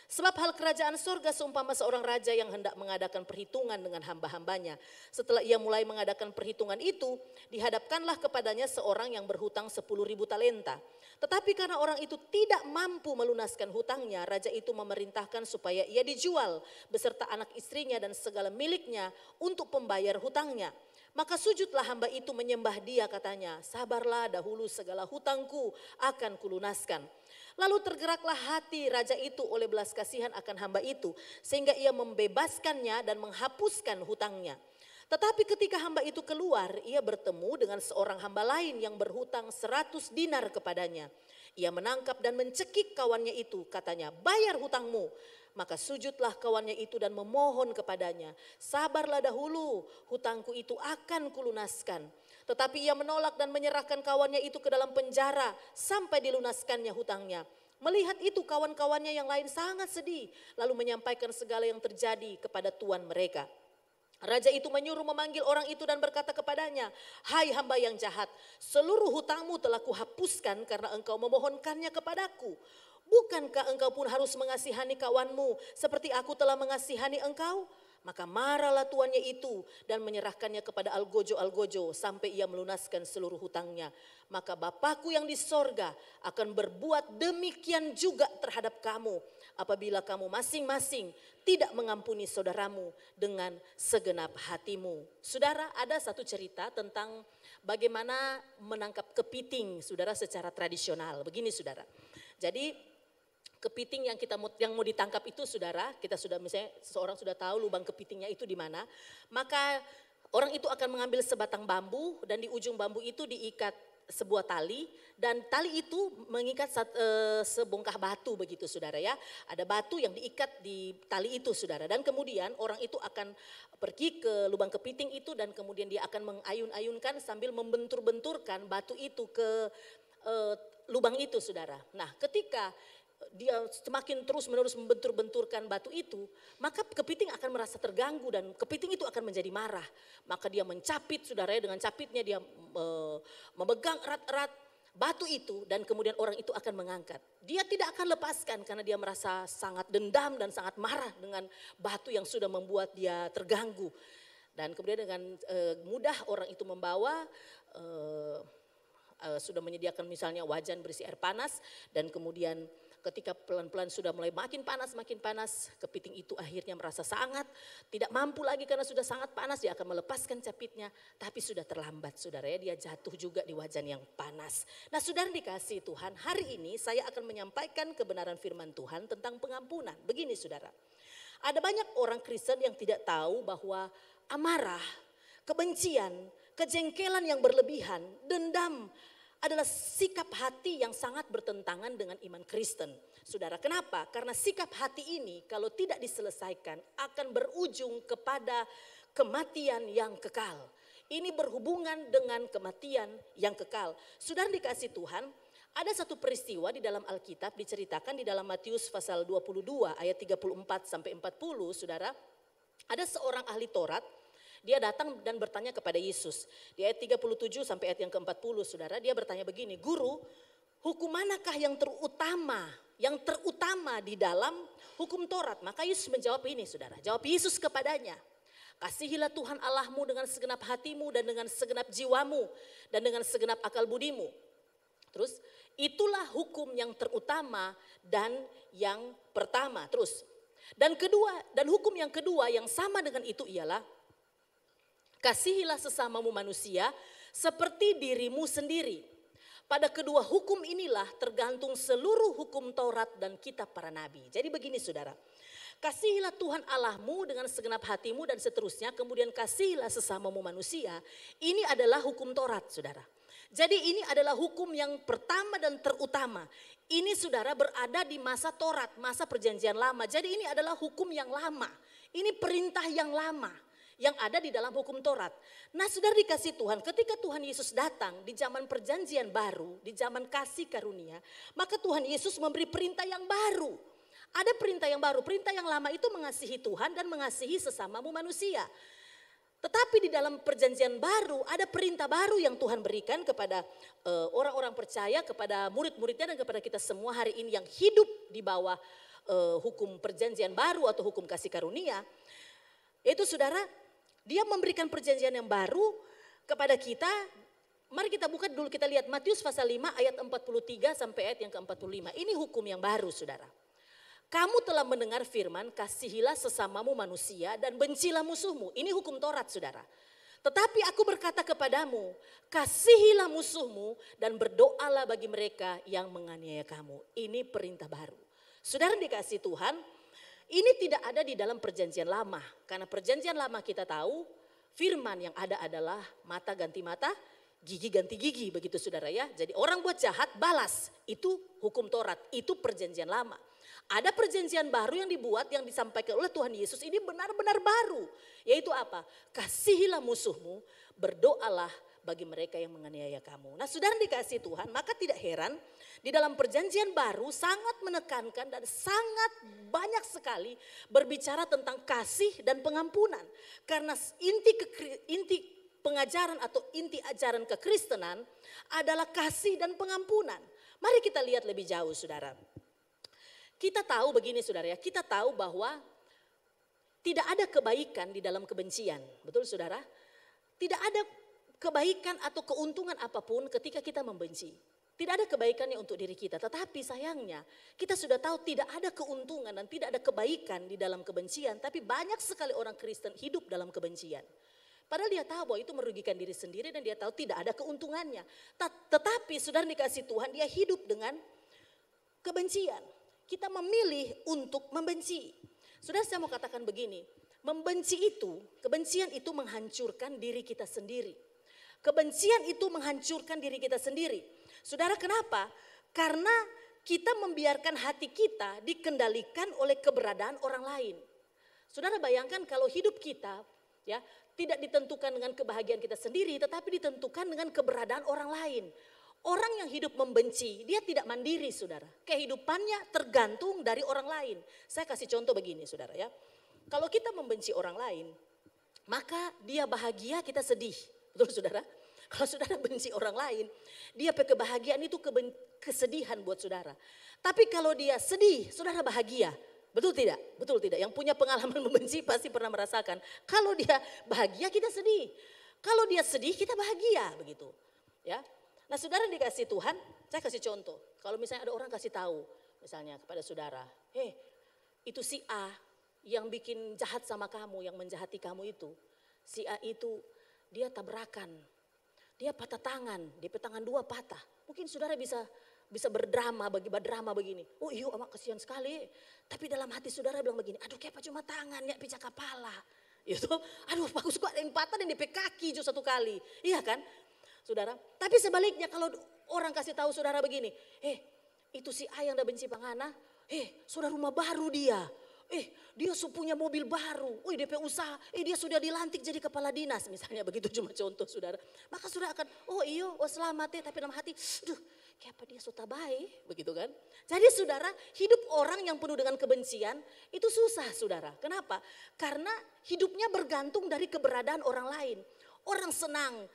Sebab hal kerajaan sorga seumpama seorang raja yang hendak mengadakan perhitungan dengan hamba-hambanya. Setelah ia mulai mengadakan perhitungan itu, dihadapkanlah kepadanya seorang yang berhutang 10.000 talenta. Tetapi karena orang itu tidak mampu melunaskan hutangnya, raja itu memerintahkan supaya ia dijual beserta anak istrinya dan segala miliknya untuk pembayar hutangnya. Maka sujudlah hamba itu menyembah dia, katanya, sabarlah dahulu, segala hutangku akan kulunaskan. Lalu tergeraklah hati raja itu oleh belas kasihan akan hamba itu, sehingga ia membebaskannya dan menghapuskan hutangnya. Tetapi ketika hamba itu keluar, ia bertemu dengan seorang hamba lain yang berhutang 100 dinar kepadanya. Ia menangkap dan mencekik kawannya itu, katanya, bayar hutangmu. Maka sujudlah kawannya itu dan memohon kepadanya, sabarlah dahulu, hutangku itu akan kulunaskan. Tetapi ia menolak dan menyerahkan kawannya itu ke dalam penjara sampai dilunaskannya hutangnya. Melihat itu kawan-kawannya yang lain sangat sedih, lalu menyampaikan segala yang terjadi kepada tuan mereka. Raja itu menyuruh memanggil orang itu dan berkata kepadanya, hai hamba yang jahat, seluruh hutangmu telah kuhapuskan karena engkau memohonkannya kepadaku. Bukankah engkau pun harus mengasihani kawanmu seperti aku telah mengasihani engkau? Maka marahlah tuannya itu dan menyerahkannya kepada algojo-algojo sampai ia melunaskan seluruh hutangnya. Maka Bapakku yang di sorga akan berbuat demikian juga terhadap kamu apabila kamu masing-masing tidak mengampuni saudaramu dengan segenap hatimu. Saudara, ada satu cerita tentang bagaimana menangkap kepiting, saudara, secara tradisional. Begini, saudara. Jadi kepiting yang mau ditangkap itu, saudara, kita sudah, misalnya seseorang sudah tahu lubang kepitingnya itu di mana, maka orang itu akan mengambil sebatang bambu dan di ujung bambu itu diikat sebuah tali dan tali itu mengikat sebongkah batu begitu, saudara ya. Ada batu yang diikat di tali itu, saudara, dan kemudian orang itu akan pergi ke lubang kepiting itu dan kemudian dia akan mengayun-ayunkan sambil membentur-benturkan batu itu ke lubang itu, saudara. Nah, ketika dia semakin terus-menerus membentur-benturkan batu itu, maka kepiting akan merasa terganggu dan kepiting itu akan menjadi marah. Maka dia mencapit, saudara, dengan capitnya dia memegang erat-erat batu itu dan kemudian orang itu akan mengangkat. Dia tidak akan lepaskan karena dia merasa sangat dendam dan sangat marah dengan batu yang sudah membuat dia terganggu. Dan kemudian dengan mudah orang itu membawa sudah menyediakan misalnya wajan berisi air panas dan kemudian ketika pelan-pelan sudah mulai makin panas, kepiting itu akhirnya merasa sangat tidak mampu lagi karena sudah sangat panas, dia akan melepaskan capitnya, tapi sudah terlambat, saudara ya, dia jatuh juga di wajan yang panas. Nah, saudara dikasih Tuhan, hari ini saya akan menyampaikan kebenaran firman Tuhan tentang pengampunan. Begini, saudara, ada banyak orang Kristen yang tidak tahu bahwa amarah, kebencian, kejengkelan yang berlebihan, dendam adalah sikap hati yang sangat bertentangan dengan iman Kristen. Saudara, kenapa? Karena sikap hati ini kalau tidak diselesaikan akan berujung kepada kematian yang kekal. Ini berhubungan dengan kematian yang kekal. Saudara dikasih Tuhan, ada satu peristiwa di dalam Alkitab diceritakan di dalam Matius pasal 22 ayat 34 sampai 40, saudara. Ada seorang ahli Taurat Dia datang dan bertanya kepada Yesus. Di ayat 37 sampai ayat yang ke-40 saudara, dia bertanya begini, Guru, hukum manakah yang terutama di dalam hukum Taurat? Maka Yesus menjawab ini saudara, jawab Yesus kepadanya. Kasihilah Tuhan Allahmu dengan segenap hatimu dan dengan segenap jiwamu dan dengan segenap akal budimu. Terus, itulah hukum yang terutama dan yang pertama. Terus, dan hukum yang kedua yang sama dengan itu ialah kasihilah sesamamu manusia seperti dirimu sendiri. Pada kedua hukum inilah tergantung seluruh hukum Taurat dan kitab para nabi. Jadi begini saudara, kasihilah Tuhan Allahmu dengan segenap hatimu dan seterusnya, kemudian kasihilah sesamamu manusia. Ini adalah hukum Taurat saudara. Jadi ini adalah hukum yang pertama dan terutama. Ini saudara berada di masa Taurat, masa perjanjian lama. Jadi ini adalah hukum yang lama. Ini perintah yang lama yang ada di dalam hukum Taurat. Nah saudara dikasih Tuhan, ketika Tuhan Yesus datang di zaman perjanjian baru, di zaman kasih karunia, maka Tuhan Yesus memberi perintah yang baru. Ada perintah yang baru, perintah yang lama itu mengasihi Tuhan dan mengasihi sesamamu manusia. Tetapi di dalam perjanjian baru ada perintah baru yang Tuhan berikan kepada orang-orang percaya, kepada murid-muridnya dan kepada kita semua hari ini yang hidup di bawah hukum perjanjian baru atau hukum kasih karunia. Yaitu saudara, dia memberikan perjanjian yang baru kepada kita. Mari kita buka dulu, kita lihat Matius pasal 5 ayat 43 sampai ayat yang ke-45. Ini hukum yang baru saudara. Kamu telah mendengar firman, kasihilah sesamamu manusia dan bencilah musuhmu. Ini hukum Taurat saudara. Tetapi aku berkata kepadamu, kasihilah musuhmu dan berdoalah bagi mereka yang menganiaya kamu. Ini perintah baru. Saudara dikasih Tuhan, ini tidak ada di dalam perjanjian lama. Karena perjanjian lama kita tahu, firman yang ada adalah mata ganti mata, gigi ganti gigi, begitu saudara ya. Jadi orang buat jahat balas, itu hukum Taurat, itu perjanjian lama. Ada perjanjian baru yang dibuat, yang disampaikan oleh Tuhan Yesus, ini benar-benar baru. Yaitu apa? Kasihilah musuhmu, berdoalah bagi mereka yang menganiaya kamu. Nah saudara dikasih Tuhan, maka tidak heran di dalam perjanjian baru sangat menekankan dan sangat banyak sekali berbicara tentang kasih dan pengampunan. Karena inti pengajaran atau inti ajaran kekristenan adalah kasih dan pengampunan. Mari kita lihat lebih jauh saudara. Kita tahu begini saudara ya, kita tahu bahwa tidak ada kebaikan di dalam kebencian. Betul saudara? Tidak ada kebaikan atau keuntungan apapun ketika kita membenci. Tidak ada kebaikannya untuk diri kita. Tetapi sayangnya kita sudah tahu tidak ada keuntungan dan tidak ada kebaikan di dalam kebencian. Tapi banyak sekali orang Kristen hidup dalam kebencian. Padahal dia tahu bahwa itu merugikan diri sendiri dan dia tahu tidak ada keuntungannya. Tetapi saudara dikasih Tuhan, dia hidup dengan kebencian. Kita memilih untuk membenci. Saudara saya mau katakan begini, kebencian itu menghancurkan diri kita sendiri. Kebencian itu menghancurkan diri kita sendiri. Saudara kenapa? Karena kita membiarkan hati kita dikendalikan oleh keberadaan orang lain. Saudara bayangkan kalau hidup kita ya tidak ditentukan dengan kebahagiaan kita sendiri, tetapi ditentukan dengan keberadaan orang lain. Orang yang hidup membenci, dia tidak mandiri saudara. Kehidupannya tergantung dari orang lain. Saya kasih contoh begini saudara ya. Kalau kita membenci orang lain, maka dia bahagia, kita sedih. Betul saudara? Kalau saudara benci orang lain, dia kebahagiaan itu kesedihan buat saudara. Tapi kalau dia sedih, saudara bahagia. Betul tidak? Betul tidak? Yang punya pengalaman membenci pasti pernah merasakan. Kalau dia bahagia, kita sedih. Kalau dia sedih, kita bahagia. Begitu. Ya. Nah saudara dikasih Tuhan, saya kasih contoh. Kalau misalnya ada orang kasih tahu, misalnya kepada saudara, itu si A yang bikin jahat sama kamu, yang menjahati kamu itu. Si A itu dia tabrakan, dia patah tangan, DP tangan 2 patah. Mungkin saudara bisa berdrama begini. Oh iya amak kasihan sekali. Tapi dalam hati saudara bilang begini, aduh kayak cuma tangan, ya pecah kepala. Gitu, aduh bagus kok ada yang patah dan DP kaki juga 1 kali. Iya kan? Saudara, tapi sebaliknya kalau orang kasih tahu saudara begini, itu si A yang udah benci Bang Hana, saudara rumah baru dia, Dia punya mobil baru, DP usaha, dia sudah dilantik jadi kepala dinas misalnya, begitu cuma contoh saudara. Maka saudara akan, selamat ya, tapi dalam hati, kayak apa dia sudah baik, begitu kan. Jadi saudara, hidup orang yang penuh dengan kebencian itu susah saudara. Kenapa? Karena hidupnya bergantung dari keberadaan orang lain. Orang senang,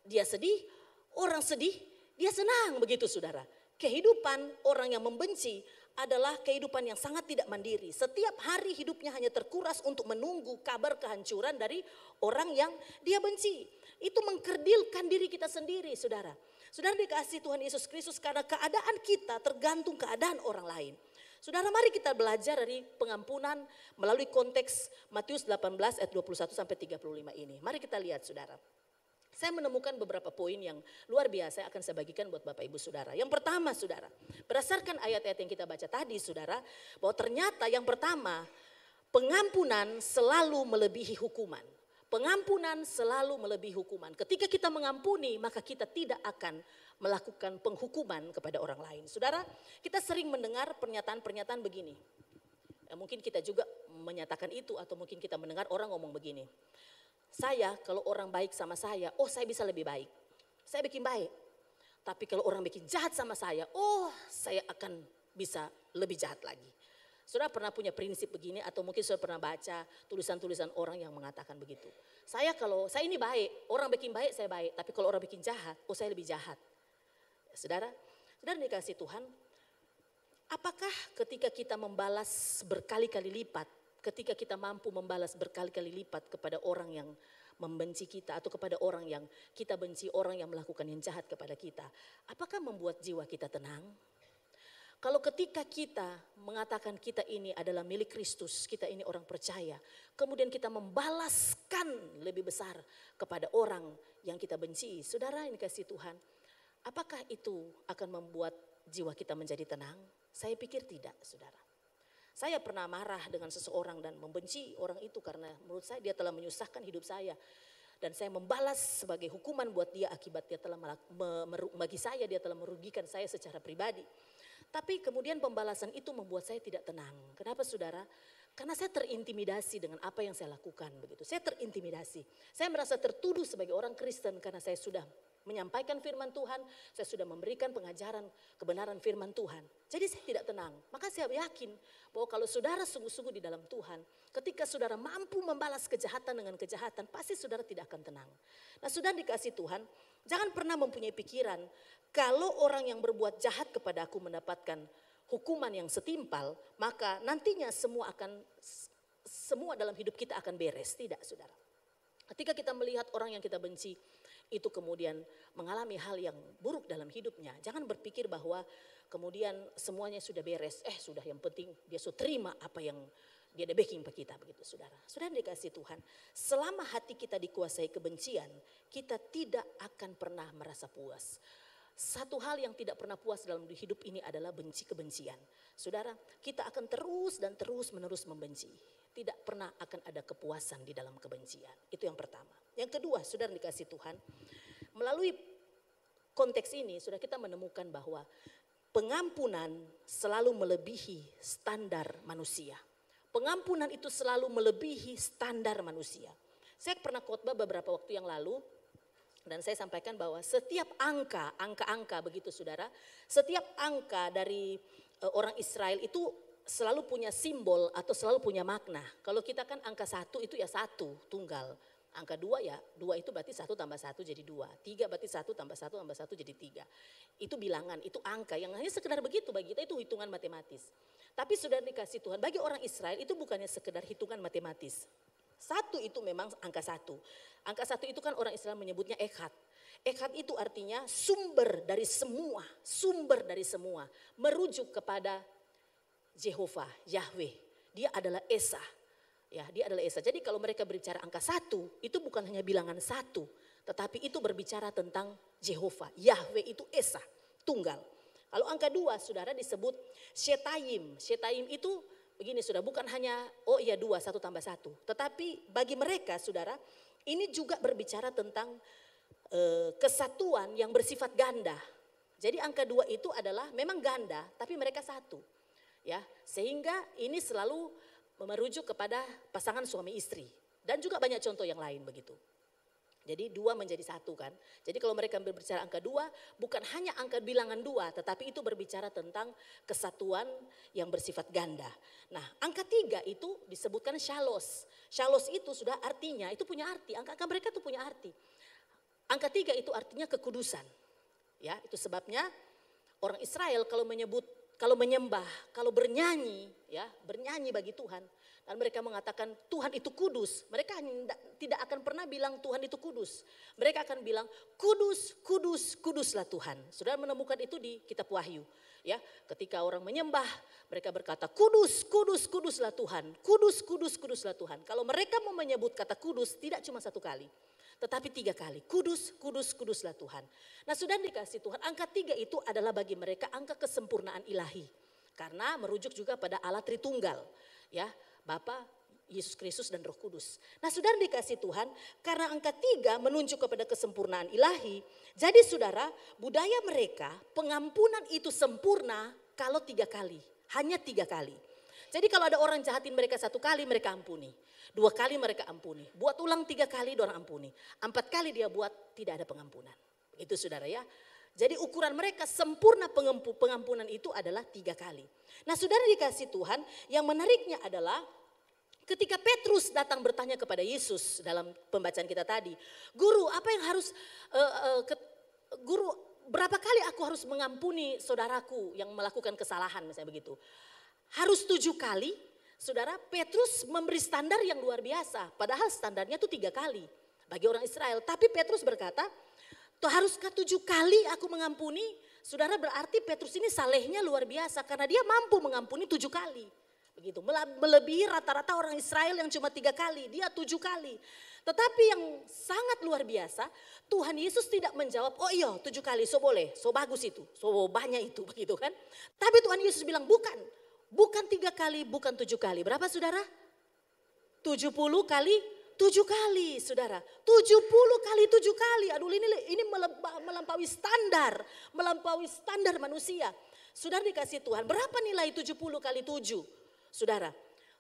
dia sedih, orang sedih, dia senang, begitu saudara. Kehidupan orang yang membenci adalah kehidupan yang sangat tidak mandiri. Setiap hari hidupnya hanya terkuras untuk menunggu kabar kehancuran dari orang yang dia benci. Itu mengkerdilkan diri kita sendiri, saudara. Saudara dikasihi Tuhan Yesus Kristus, karena keadaan kita tergantung keadaan orang lain. Saudara, mari kita belajar dari pengampunan melalui konteks Matius 18 ayat 21 sampai 35 ini. Mari kita lihat saudara. Saya menemukan beberapa poin yang luar biasa yang akan saya bagikan buat Bapak Ibu Saudara. Yang pertama saudara, berdasarkan ayat-ayat yang kita baca tadi saudara, bahwa ternyata yang pertama, pengampunan selalu melebihi hukuman. Pengampunan selalu melebihi hukuman. Ketika kita mengampuni, maka kita tidak akan melakukan penghukuman kepada orang lain. Saudara, kita sering mendengar pernyataan-pernyataan begini. Mungkin kita juga menyatakan itu, atau mungkin kita mendengar orang ngomong begini. Saya kalau orang baik sama saya, saya bisa lebih baik. Saya bikin baik. Tapi kalau orang bikin jahat sama saya akan bisa lebih jahat lagi. Saudara pernah punya prinsip begini, atau mungkin saudara pernah baca tulisan-tulisan orang yang mengatakan begitu. Saya ini baik, orang bikin baik saya baik. Tapi kalau orang bikin jahat, saya lebih jahat. Saudara dikasih Tuhan, apakah ketika kita membalas berkali-kali lipat, ketika kita mampu membalas berkali-kali lipat kepada orang yang membenci kita, atau kepada orang yang kita benci, orang yang melakukan yang jahat kepada kita, apakah membuat jiwa kita tenang? Kalau ketika kita mengatakan kita ini adalah milik Kristus, kita ini orang percaya, kemudian kita membalaskan lebih besar kepada orang yang kita benci, saudara ini kasih Tuhan, apakah itu akan membuat jiwa kita menjadi tenang? Saya pikir tidak, saudara. Saya pernah marah dengan seseorang dan membenci orang itu karena menurut saya dia telah menyusahkan hidup saya. Dan saya membalas sebagai hukuman buat dia akibat dia telah bagi saya dia telah merugikan saya secara pribadi. Tapi kemudian pembalasan itu membuat saya tidak tenang. Kenapa saudara? Karena saya terintimidasi dengan apa yang saya lakukan begitu. Saya terintimidasi. Saya merasa tertuduh sebagai orang Kristen karena saya sudah menyampaikan firman Tuhan, saya sudah memberikan pengajaran kebenaran firman Tuhan. Jadi saya tidak tenang. Maka saya yakin bahwa kalau saudara sungguh-sungguh di dalam Tuhan, ketika saudara mampu membalas kejahatan dengan kejahatan, pasti saudara tidak akan tenang. Nah, saudara dikasih Tuhan, jangan pernah mempunyai pikiran kalau orang yang berbuat jahat kepada aku mendapatkan hukuman yang setimpal, maka nantinya semua dalam hidup kita akan beres. Tidak, saudara. Ketika kita melihat orang yang kita benci itu kemudian mengalami hal yang buruk dalam hidupnya, jangan berpikir bahwa kemudian semuanya sudah beres. Sudah, yang penting dia sudah terima apa yang dia ada backing ke kita begitu, saudara. Saudara dikasih Tuhan, selama hati kita dikuasai kebencian, kita tidak akan pernah merasa puas. Satu hal yang tidak pernah puas dalam hidup ini adalah benci kebencian. Saudara, kita akan terus dan terus menerus membenci. Tidak pernah akan ada kepuasan di dalam kebencian. Itu yang pertama. Yang kedua, saudara dikasih Tuhan, melalui konteks ini sudah kita menemukan bahwa pengampunan selalu melebihi standar manusia. Pengampunan itu selalu melebihi standar manusia. Saya pernah khotbah beberapa waktu yang lalu, dan saya sampaikan bahwa setiap angka begitu saudara, setiap angka dari orang Israel itu selalu punya simbol atau selalu punya makna. Kalau kita kan angka 1 itu ya 1, tunggal. Angka 2 ya, 2 itu berarti 1 tambah 1 jadi 2. 3 berarti 1 tambah 1 tambah 1 jadi 3. Itu bilangan, itu angka yang hanya sekedar begitu, bagi kita itu hitungan matematis. Tapi sudah dikasih Tuhan, bagi orang Israel itu bukannya sekedar hitungan matematis. 1 itu memang angka 1. Angka 1 itu kan orang Israel menyebutnya echad. Echad itu artinya sumber dari semua, merujuk kepada Jehovah, Yahweh. Dia adalah Esa. Ya, dia adalah Esa. Jadi kalau mereka berbicara angka 1, itu bukan hanya bilangan 1, tetapi itu berbicara tentang Jehovah. Yahweh itu Esa, tunggal. Kalau angka 2, saudara, disebut Shetayim. Shetayim itu begini, saudara, bukan hanya 2, 1 tambah 1. Tetapi bagi mereka, saudara, ini juga berbicara tentang kesatuan yang bersifat ganda. Jadi angka 2 itu adalah memang ganda, tapi mereka satu. Ya, sehingga ini selalu merujuk kepada pasangan suami istri. Dan juga banyak contoh yang lain begitu. Jadi 2 menjadi 1 kan. Jadi kalau mereka berbicara angka 2, bukan hanya angka bilangan 2, tetapi itu berbicara tentang kesatuan yang bersifat ganda. Nah, angka 3 itu disebutkan shallos. Shallos itu sudah artinya, itu punya arti, angka mereka itu punya arti. Angka 3 itu artinya kekudusan. Ya, itu sebabnya orang Israel kalau menyembah, kalau bernyanyi, ya, bernyanyi bagi Tuhan, dan mereka mengatakan Tuhan itu kudus, mereka tidak akan pernah bilang Tuhan itu kudus. Mereka akan bilang kudus, kudus, kuduslah Tuhan. Saudara menemukan itu di kitab Wahyu. Ya, ketika orang menyembah, mereka berkata kudus, kudus, kuduslah Tuhan. Kudus, kudus, kuduslah Tuhan. Kalau mereka mau menyebut kata kudus tidak cuma 1 kali, tetapi 3 kali. Kudus, kudus, kuduslah Tuhan. Nah, sudah dikasih Tuhan, angka 3 itu adalah bagi mereka angka kesempurnaan ilahi. Karena merujuk juga pada Allah Tritunggal. Ya, Bapa, Yesus Kristus dan Roh Kudus. Nah, saudara dikasih Tuhan, karena angka 3 menunjuk kepada kesempurnaan ilahi. Jadi saudara, budaya mereka pengampunan itu sempurna kalau 3 kali. Hanya 3 kali. Jadi kalau ada orang jahatin mereka 1 kali, mereka ampuni. 2 kali mereka ampuni. Buat ulang 3 kali, orang ampuni. 4 kali dia buat, tidak ada pengampunan. Itu saudara ya. Jadi ukuran mereka sempurna pengampunan itu adalah 3 kali. Nah, saudara dikasih Tuhan, yang menariknya adalah ketika Petrus datang bertanya kepada Yesus dalam pembacaan kita tadi, Guru, apa yang harus, Guru, berapa kali aku harus mengampuni saudaraku yang melakukan kesalahan, misalnya begitu. Harus 7 kali. Saudara, Petrus memberi standar yang luar biasa, padahal standarnya itu 3 kali bagi orang Israel. Tapi Petrus berkata, haruskah 7 kali aku mengampuni? Saudara, berarti Petrus ini salehnya luar biasa karena dia mampu mengampuni 7 kali. Begitu, melebihi rata-rata orang Israel yang cuma 3 kali, dia 7 kali. Tetapi yang sangat luar biasa, Tuhan Yesus tidak menjawab, oh iya 7 kali, so boleh, so bagus itu, so banyak itu, begitu kan. Tapi Tuhan Yesus bilang bukan 3 kali, bukan 7 kali. Berapa saudara? 70 kali 7 kali saudara. 70 kali 7 kali. Aduh, ini melampaui standar manusia. Saudara dikasih Tuhan, berapa nilai 70 kali 7? Saudara,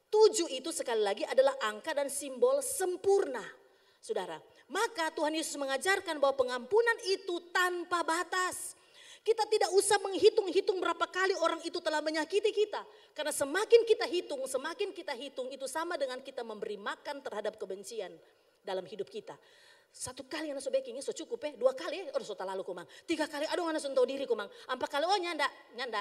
7 itu sekali lagi adalah angka dan simbol sempurna. Saudara, maka Tuhan Yesus mengajarkan bahwa pengampunan itu tanpa batas. Kita tidak usah menghitung-hitung berapa kali orang itu telah menyakiti kita. Karena semakin kita hitung itu sama dengan kita memberi makan terhadap kebencian dalam hidup kita. 1 kali yang baking so cukup 2 kali so talalu kumang. 3 kali aduh ngana sunto diri kumang. 4 kali nyanda.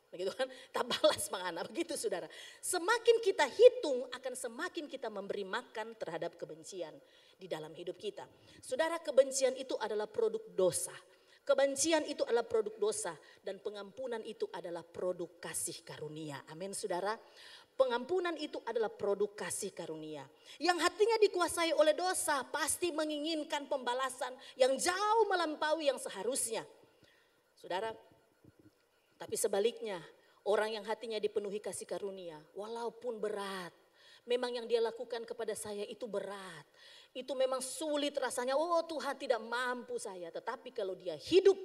Begitu kan, tak balas mangana, begitu saudara. Semakin kita hitung akan semakin kita memberi makan terhadap kebencian di dalam hidup kita. Saudara, kebencian itu adalah produk dosa. Kebencian itu adalah produk dosa dan pengampunan itu adalah produk kasih karunia. Amin saudara. Pengampunan itu adalah produk kasih karunia. Yang hatinya dikuasai oleh dosa pasti menginginkan pembalasan yang jauh melampaui yang seharusnya. Saudara, tapi sebaliknya, orang yang hatinya dipenuhi kasih karunia, walaupun berat, memang yang dia lakukan kepada saya itu berat. Itu memang sulit rasanya, oh Tuhan tidak mampu saya. Tetapi kalau dia hidup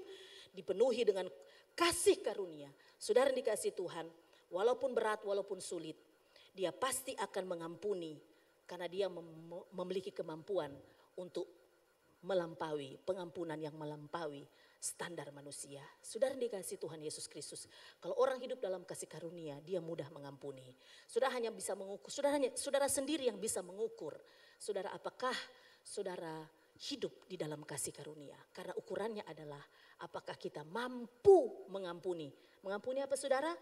dipenuhi dengan kasih karunia, saudara dikasih Tuhan, walaupun berat, walaupun sulit, dia pasti akan mengampuni. Karena dia memiliki kemampuan untuk melampaui, pengampunan yang melampaui standar manusia. Saudara dikasih Tuhan Yesus Kristus. Kalau orang hidup dalam kasih karunia, dia mudah mengampuni. Saudara hanya bisa mengukur, saudara sendiri yang bisa mengukur. Saudara, apakah saudara hidup di dalam kasih karunia? Karena ukurannya adalah apakah kita mampu mengampuni. Mengampuni apa saudara?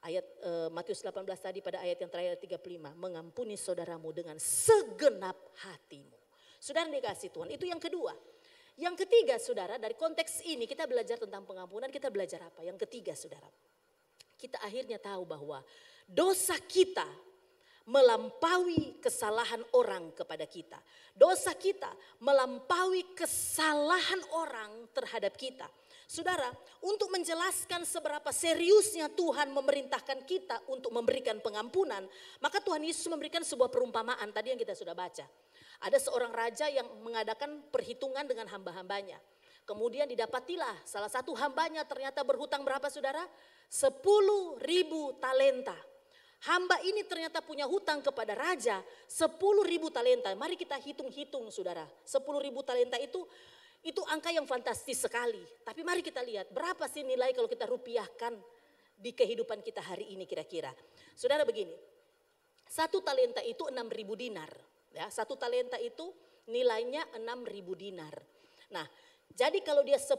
Ayat Matius 18 tadi pada ayat yang terakhir 35. Mengampuni saudaramu dengan segenap hatimu. Saudara dikasih Tuhan, itu yang kedua. Yang ketiga saudara, dari konteks ini kita belajar tentang pengampunan, kita belajar apa? Yang ketiga saudara, kita akhirnya tahu bahwa dosa kita melampaui kesalahan orang kepada kita. Dosa kita melampaui kesalahan orang terhadap kita. Saudara, untuk menjelaskan seberapa seriusnya Tuhan memerintahkan kita untuk memberikan pengampunan, maka Tuhan Yesus memberikan sebuah perumpamaan tadi yang kita sudah baca. Ada seorang raja yang mengadakan perhitungan dengan hamba-hambanya. Kemudian didapatilah salah satu hambanya ternyata berhutang berapa saudara? 10.000 talenta. Hamba ini ternyata punya hutang kepada raja 10.000 talenta. Mari kita hitung-hitung saudara. 10.000 talenta itu angka yang fantastis sekali. Tapi mari kita lihat berapa sih nilai kalau kita rupiahkan di kehidupan kita hari ini kira-kira. Saudara begini, 1 talenta itu 6.000 dinar. Ya, 1 talenta itu nilainya 6.000 dinar. Nah, jadi kalau dia 10.000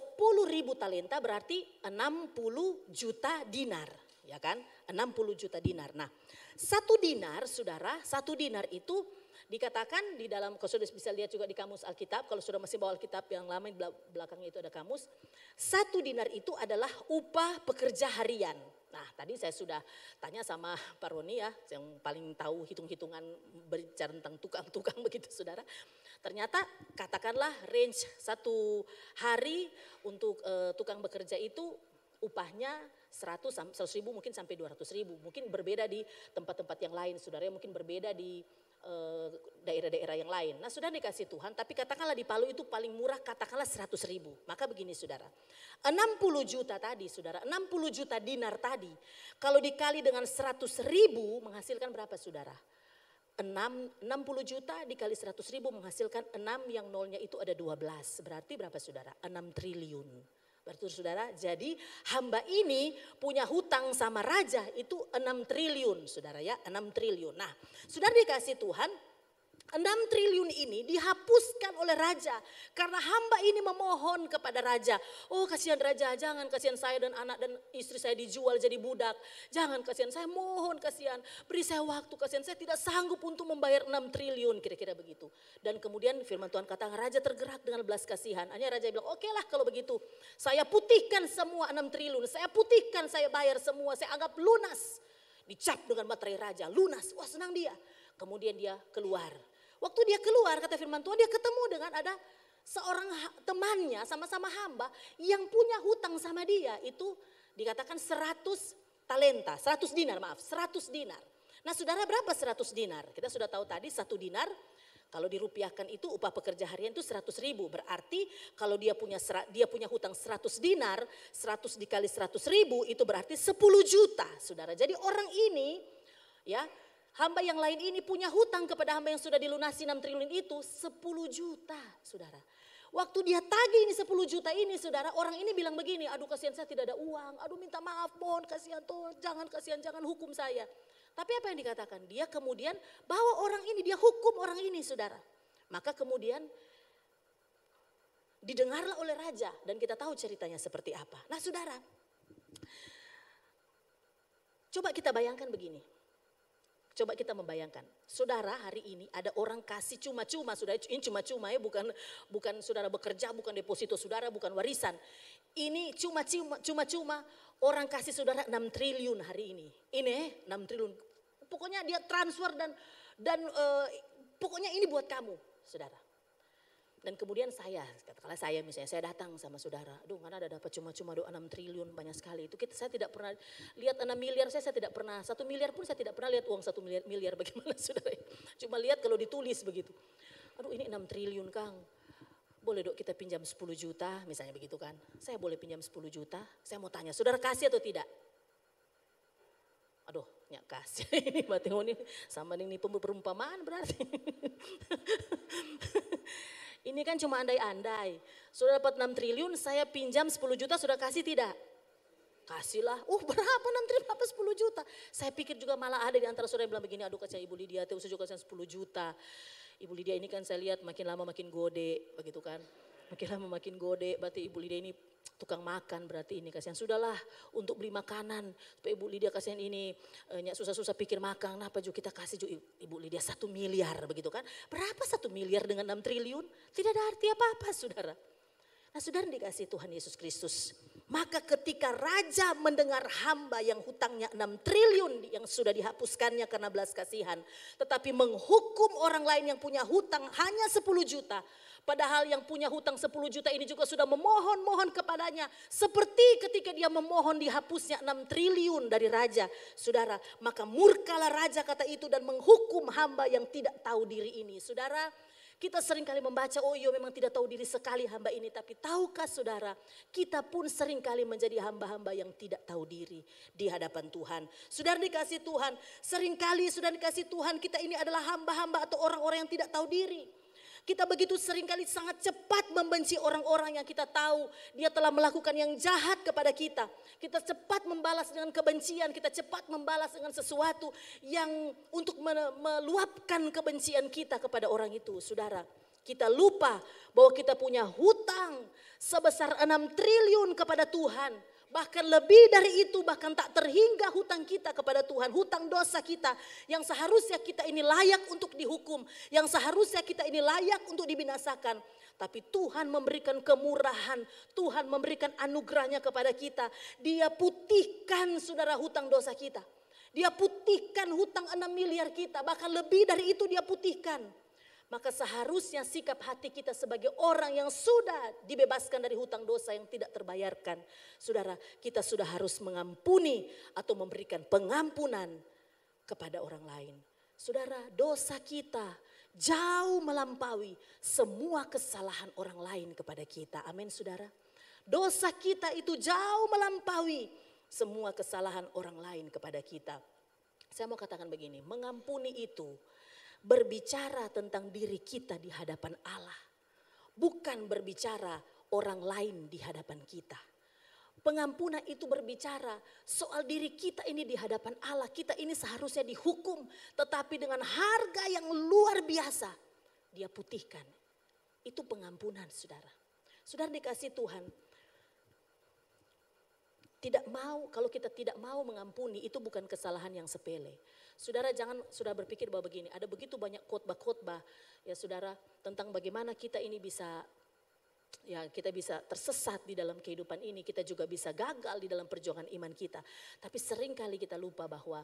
talenta berarti 60 juta dinar. Ya kan, 60 juta dinar. Nah, 1 dinar saudara, 1 dinar itu dikatakan di dalam, kalau sudah bisa lihat juga di kamus Alkitab, kalau sudah masih bawa Alkitab yang lama di belakangnya itu ada kamus. 1 dinar itu adalah upah pekerja harian. Nah tadi saya sudah tanya sama Pak Roni ya, yang paling tahu hitung-hitungan berbicara tentang tukang-tukang begitu saudara. Ternyata katakanlah range 1 hari untuk tukang bekerja itu upahnya 100 ribu mungkin sampai 200 ribu. Mungkin berbeda di tempat-tempat yang lain saudara, mungkin berbeda di daerah-daerah yang lain. Nah sudah dikasih Tuhan, tapi katakanlah di Palu itu paling murah katakanlah 100 ribu. Maka begini saudara, 60 juta tadi saudara, 60 juta dinar tadi. Kalau dikali dengan 100 ribu menghasilkan berapa saudara? 60 juta dikali 100 ribu menghasilkan 6 yang nolnya itu ada 12. Berarti berapa saudara? 6 triliun. Berarti saudara, jadi hamba ini punya hutang sama raja itu 6 triliun saudara ya, 6 triliun. Nah saudara dikasih Tuhan, 6 triliun ini dihapuskan oleh raja karena hamba ini memohon kepada raja. Oh kasihan raja, jangan kasihan saya dan anak dan istri saya dijual jadi budak. Jangan kasihan saya, mohon kasihan, beri saya waktu, kasihan saya tidak sanggup untuk membayar 6 triliun kira-kira begitu. Dan kemudian firman Tuhan kata raja tergerak dengan belas kasihan. Hanya raja bilang oke lah kalau begitu saya putihkan semua 6 triliun. Saya putihkan, saya bayar semua, saya anggap lunas. Dicap dengan materai raja, lunas, wah senang dia. Kemudian dia keluar. Waktu dia keluar kata firman Tuhan dia ketemu dengan ada seorang temannya sama-sama hamba yang punya hutang sama dia itu dikatakan 100 talenta, 100 dinar maaf, 100 dinar. Nah saudara berapa 100 dinar? Kita sudah tahu tadi 1 dinar kalau dirupiahkan itu upah pekerja harian itu 100 ribu. Berarti kalau dia punya hutang 100 dinar, 100 dikali 100 ribu itu berarti 10 juta saudara. Jadi orang ini ya, hamba yang lain ini punya hutang kepada hamba yang sudah dilunasi 6 triliun itu 10 juta saudara. Waktu dia tagih ini 10 juta ini saudara, orang ini bilang begini, aduh kasihan saya tidak ada uang, aduh minta maaf mohon kasihan tuh, jangan kasihan, jangan hukum saya. Tapi apa yang dikatakan? Dia kemudian bawa orang ini, dia hukum orang ini saudara. Maka kemudian didengarlah oleh raja dan kita tahu ceritanya seperti apa. Nah saudara, coba kita bayangkan begini. Coba kita membayangkan, saudara hari ini ada orang kasih cuma-cuma, saudara ini cuma-cuma ya, bukan saudara bekerja, bukan deposito saudara, bukan warisan. Ini cuma-cuma orang kasih saudara 6 triliun hari ini. Ini 6 triliun, pokoknya dia transfer dan pokoknya ini buat kamu saudara. Dan kemudian katakanlah saya misalnya, saya datang sama saudara, aduh mana ada dapat cuma-cuma 6 triliun banyak sekali. Itu saya tidak pernah lihat 6 miliar, saya tidak pernah, 1 miliar pun saya tidak pernah lihat uang 1 miliar bagaimana saudara. Cuma lihat kalau ditulis begitu. Aduh ini 6 triliun Kang, boleh dok kita pinjam 10 juta misalnya begitu kan. Saya boleh pinjam 10 juta, saya mau tanya saudara kasih atau tidak? Aduh nyak kasih, ini ini sama ini perumpamaan berarti. Ini kan cuma andai-andai. Sudah dapat 6 triliun, saya pinjam 10 juta, sudah kasih tidak? Kasihlah. Berapa 6 triliun, apa 10 juta? Saya pikir juga malah ada di antara saudara yang bilang begini, aduh kasihan Ibu Lydia, saya juga kasihan 10 juta. Ibu Lydia ini kan saya lihat makin lama makin gede, begitu kan. Makin lama makin gede, berarti Ibu Lydia ini tukang makan berarti ini kasihan. Sudahlah untuk beli makanan supaya Ibu Lydia kasihan ini susah-susah pikir makan. Apa juga kita kasih juga Ibu Lydia 1 miliar begitu kan. Berapa 1 miliar dengan 6 triliun? Tidak ada arti apa-apa saudara. Nah saudara dikasih Tuhan Yesus Kristus. Maka ketika raja mendengar hamba yang hutangnya 6 triliun yang sudah dihapuskannya karena belas kasihan. Tetapi menghukum orang lain yang punya hutang hanya 10 juta. Padahal yang punya hutang 10 juta ini juga sudah memohon-mohon kepadanya. Seperti ketika dia memohon dihapusnya 6 triliun dari raja. Saudara, maka murkalah raja kata itu dan menghukum hamba yang tidak tahu diri ini. Saudara, Kita seringkali membaca, oh iya memang tidak tahu diri sekali hamba ini. Tapi tahukah saudara, kita pun seringkali menjadi hamba-hamba yang tidak tahu diri di hadapan Tuhan. Saudara dikasih Tuhan, seringkali saudara dikasih Tuhan, kita ini adalah hamba-hamba atau orang-orang yang tidak tahu diri. Kita begitu seringkali sangat cepat membenci orang-orang yang kita tahu dia telah melakukan yang jahat kepada kita. Kita cepat membalas dengan kebencian, kita cepat membalas dengan sesuatu yang untuk meluapkan kebencian kita kepada orang itu. Saudara, kita lupa bahwa kita punya hutang sebesar 6 triliun kepada Tuhan. Bahkan lebih dari itu, bahkan tak terhingga hutang kita kepada Tuhan. Hutang dosa kita yang seharusnya kita ini layak untuk dihukum. Yang seharusnya kita ini layak untuk dibinasakan. Tapi Tuhan memberikan kemurahan, Tuhan memberikan anugerahnya kepada kita. Dia putihkan saudara hutang dosa kita. Dia putihkan hutang 6 miliar kita, bahkan lebih dari itu dia putihkan. Maka seharusnya sikap hati kita sebagai orang yang sudah dibebaskan dari hutang dosa yang tidak terbayarkan. Saudara, kita sudah harus mengampuni atau memberikan pengampunan kepada orang lain. Saudara, dosa kita jauh melampaui semua kesalahan orang lain kepada kita. Amin saudara. Dosa kita itu jauh melampaui semua kesalahan orang lain kepada kita. Saya mau katakan begini, mengampuni itu berbicara tentang diri kita di hadapan Allah. Bukan berbicara orang lain di hadapan kita. Pengampunan itu berbicara soal diri kita ini di hadapan Allah. Kita ini seharusnya dihukum, tetapi dengan harga yang luar biasa dia putihkan. Itu pengampunan saudara. Saudara dikasih Tuhan. Kalau kita tidak mau mengampuni, itu bukan kesalahan yang sepele. Saudara jangan sudah berpikir bahwa begini, ada begitu banyak khotbah-khotbah ya saudara tentang bagaimana kita ini bisa tersesat di dalam kehidupan ini, kita juga bisa gagal di dalam perjuangan iman kita. Tapi seringkali kita lupa bahwa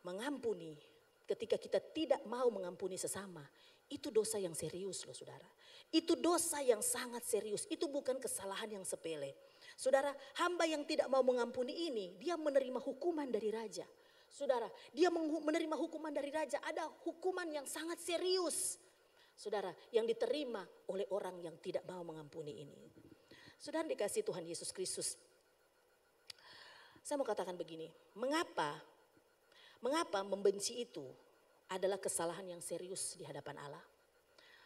mengampuni, ketika kita tidak mau mengampuni sesama, itu dosa yang serius loh saudara. Itu dosa yang sangat serius, itu bukan kesalahan yang sepele. Saudara, hamba yang tidak mau mengampuni ini, dia menerima hukuman dari raja. Saudara, dia menerima hukuman dari raja, ada hukuman yang sangat serius. Saudara, yang diterima oleh orang yang tidak mau mengampuni ini. Saudara dikasih Tuhan Yesus Kristus. Saya mau katakan begini, mengapa membenci itu adalah kesalahan yang serius di hadapan Allah?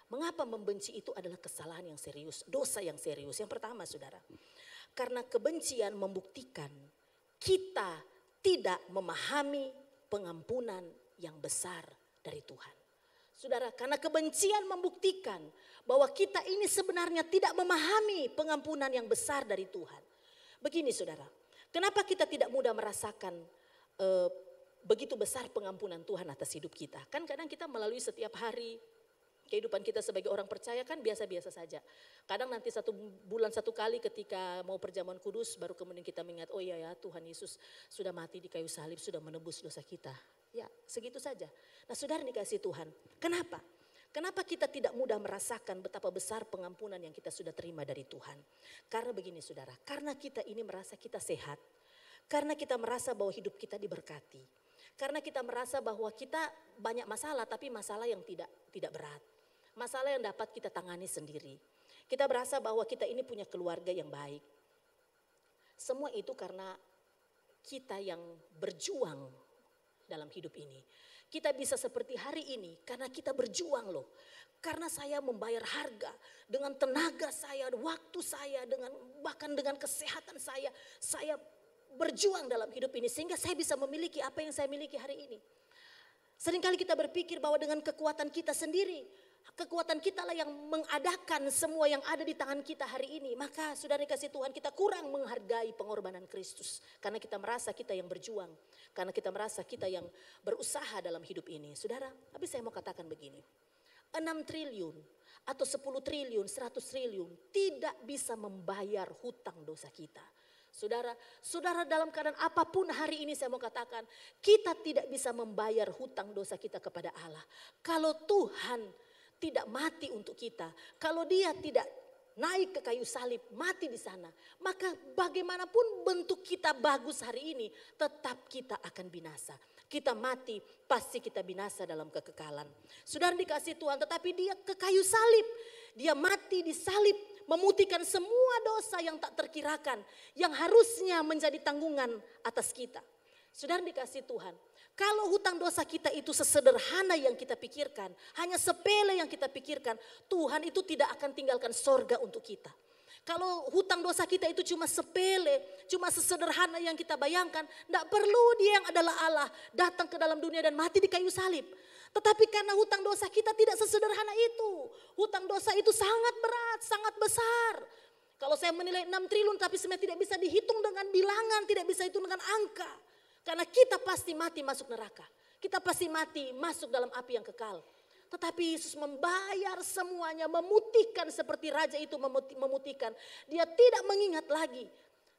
Mengapa membenci itu adalah kesalahan yang serius, dosa yang serius? Yang pertama saudara, karena kebencian membuktikan kita tidak memahami pengampunan yang besar dari Tuhan. Saudara, karena kebencian membuktikan bahwa kita ini sebenarnya tidak memahami pengampunan yang besar dari Tuhan. Begini saudara, kenapa kita tidak mudah merasakan begitu besar pengampunan Tuhan atas hidup kita? Kan kadang kita melalui setiap hari kehidupan kita sebagai orang percaya kan biasa-biasa saja. Kadang nanti 1 bulan 1 kali ketika mau perjamuan kudus baru kemudian kita mengingat, oh iya ya Tuhan Yesus sudah mati di kayu salib, sudah menebus dosa kita. Ya segitu saja. Nah saudara dikasih Tuhan, kenapa? Kenapa kita tidak mudah merasakan betapa besar pengampunan yang kita sudah terima dari Tuhan? Karena begini saudara, karena kita ini merasa kita sehat. Karena kita merasa bahwa hidup kita diberkati. Karena kita merasa bahwa kita banyak masalah tapi masalah yang tidak berat. Masalah yang dapat kita tangani sendiri. Kita berasa bahwa kita ini punya keluarga yang baik. Semua itu karena kita yang berjuang dalam hidup ini. Kita bisa seperti hari ini karena kita berjuang loh. Karena saya membayar harga dengan tenaga saya, waktu saya, bahkan dengan kesehatan saya berjuang dalam hidup ini sehingga saya bisa memiliki apa yang saya miliki hari ini. Seringkali kita berpikir bahwa dengan kekuatan kita sendiri, kekuatan kita lah yang mengadakan semua yang ada di tangan kita hari ini. Maka saudara dikasih Tuhan, kita kurang menghargai pengorbanan Kristus. Karena kita merasa kita yang berjuang. Karena kita merasa kita yang berusaha dalam hidup ini. Saudara, tapi saya mau katakan begini. 6 triliun atau 10 triliun, 100 triliun tidak bisa membayar hutang dosa kita. Saudara dalam keadaan apapun hari ini saya mau katakan, kita tidak bisa membayar hutang dosa kita kepada Allah. Kalau Tuhan tidak mati untuk kita, kalau dia tidak naik ke kayu salib, mati di sana. Maka bagaimanapun bentuk kita bagus hari ini, tetap kita akan binasa. Kita mati, pasti kita binasa dalam kekekalan. Saudara dikasih Tuhan, tetapi dia ke kayu salib. Dia mati di salib, memutihkan semua dosa yang tak terkirakan, yang harusnya menjadi tanggungan atas kita. Saudara dikasih Tuhan, kalau hutang dosa kita itu sesederhana yang kita pikirkan, hanya sepele yang kita pikirkan, Tuhan itu tidak akan tinggalkan sorga untuk kita. Kalau hutang dosa kita itu cuma sepele, cuma sesederhana yang kita bayangkan, tidak perlu dia yang adalah Allah datang ke dalam dunia dan mati di kayu salib. Tetapi karena hutang dosa kita tidak sesederhana itu. Hutang dosa itu sangat berat, sangat besar. Kalau saya menilai 6 triliun tapi sebenarnya tidak bisa dihitung dengan bilangan, tidak bisa dihitung dengan angka. Karena kita pasti mati masuk neraka. Kita pasti mati masuk dalam api yang kekal. Tetapi Yesus membayar semuanya, memutihkan seperti raja itu memutihkan. Dia tidak mengingat lagi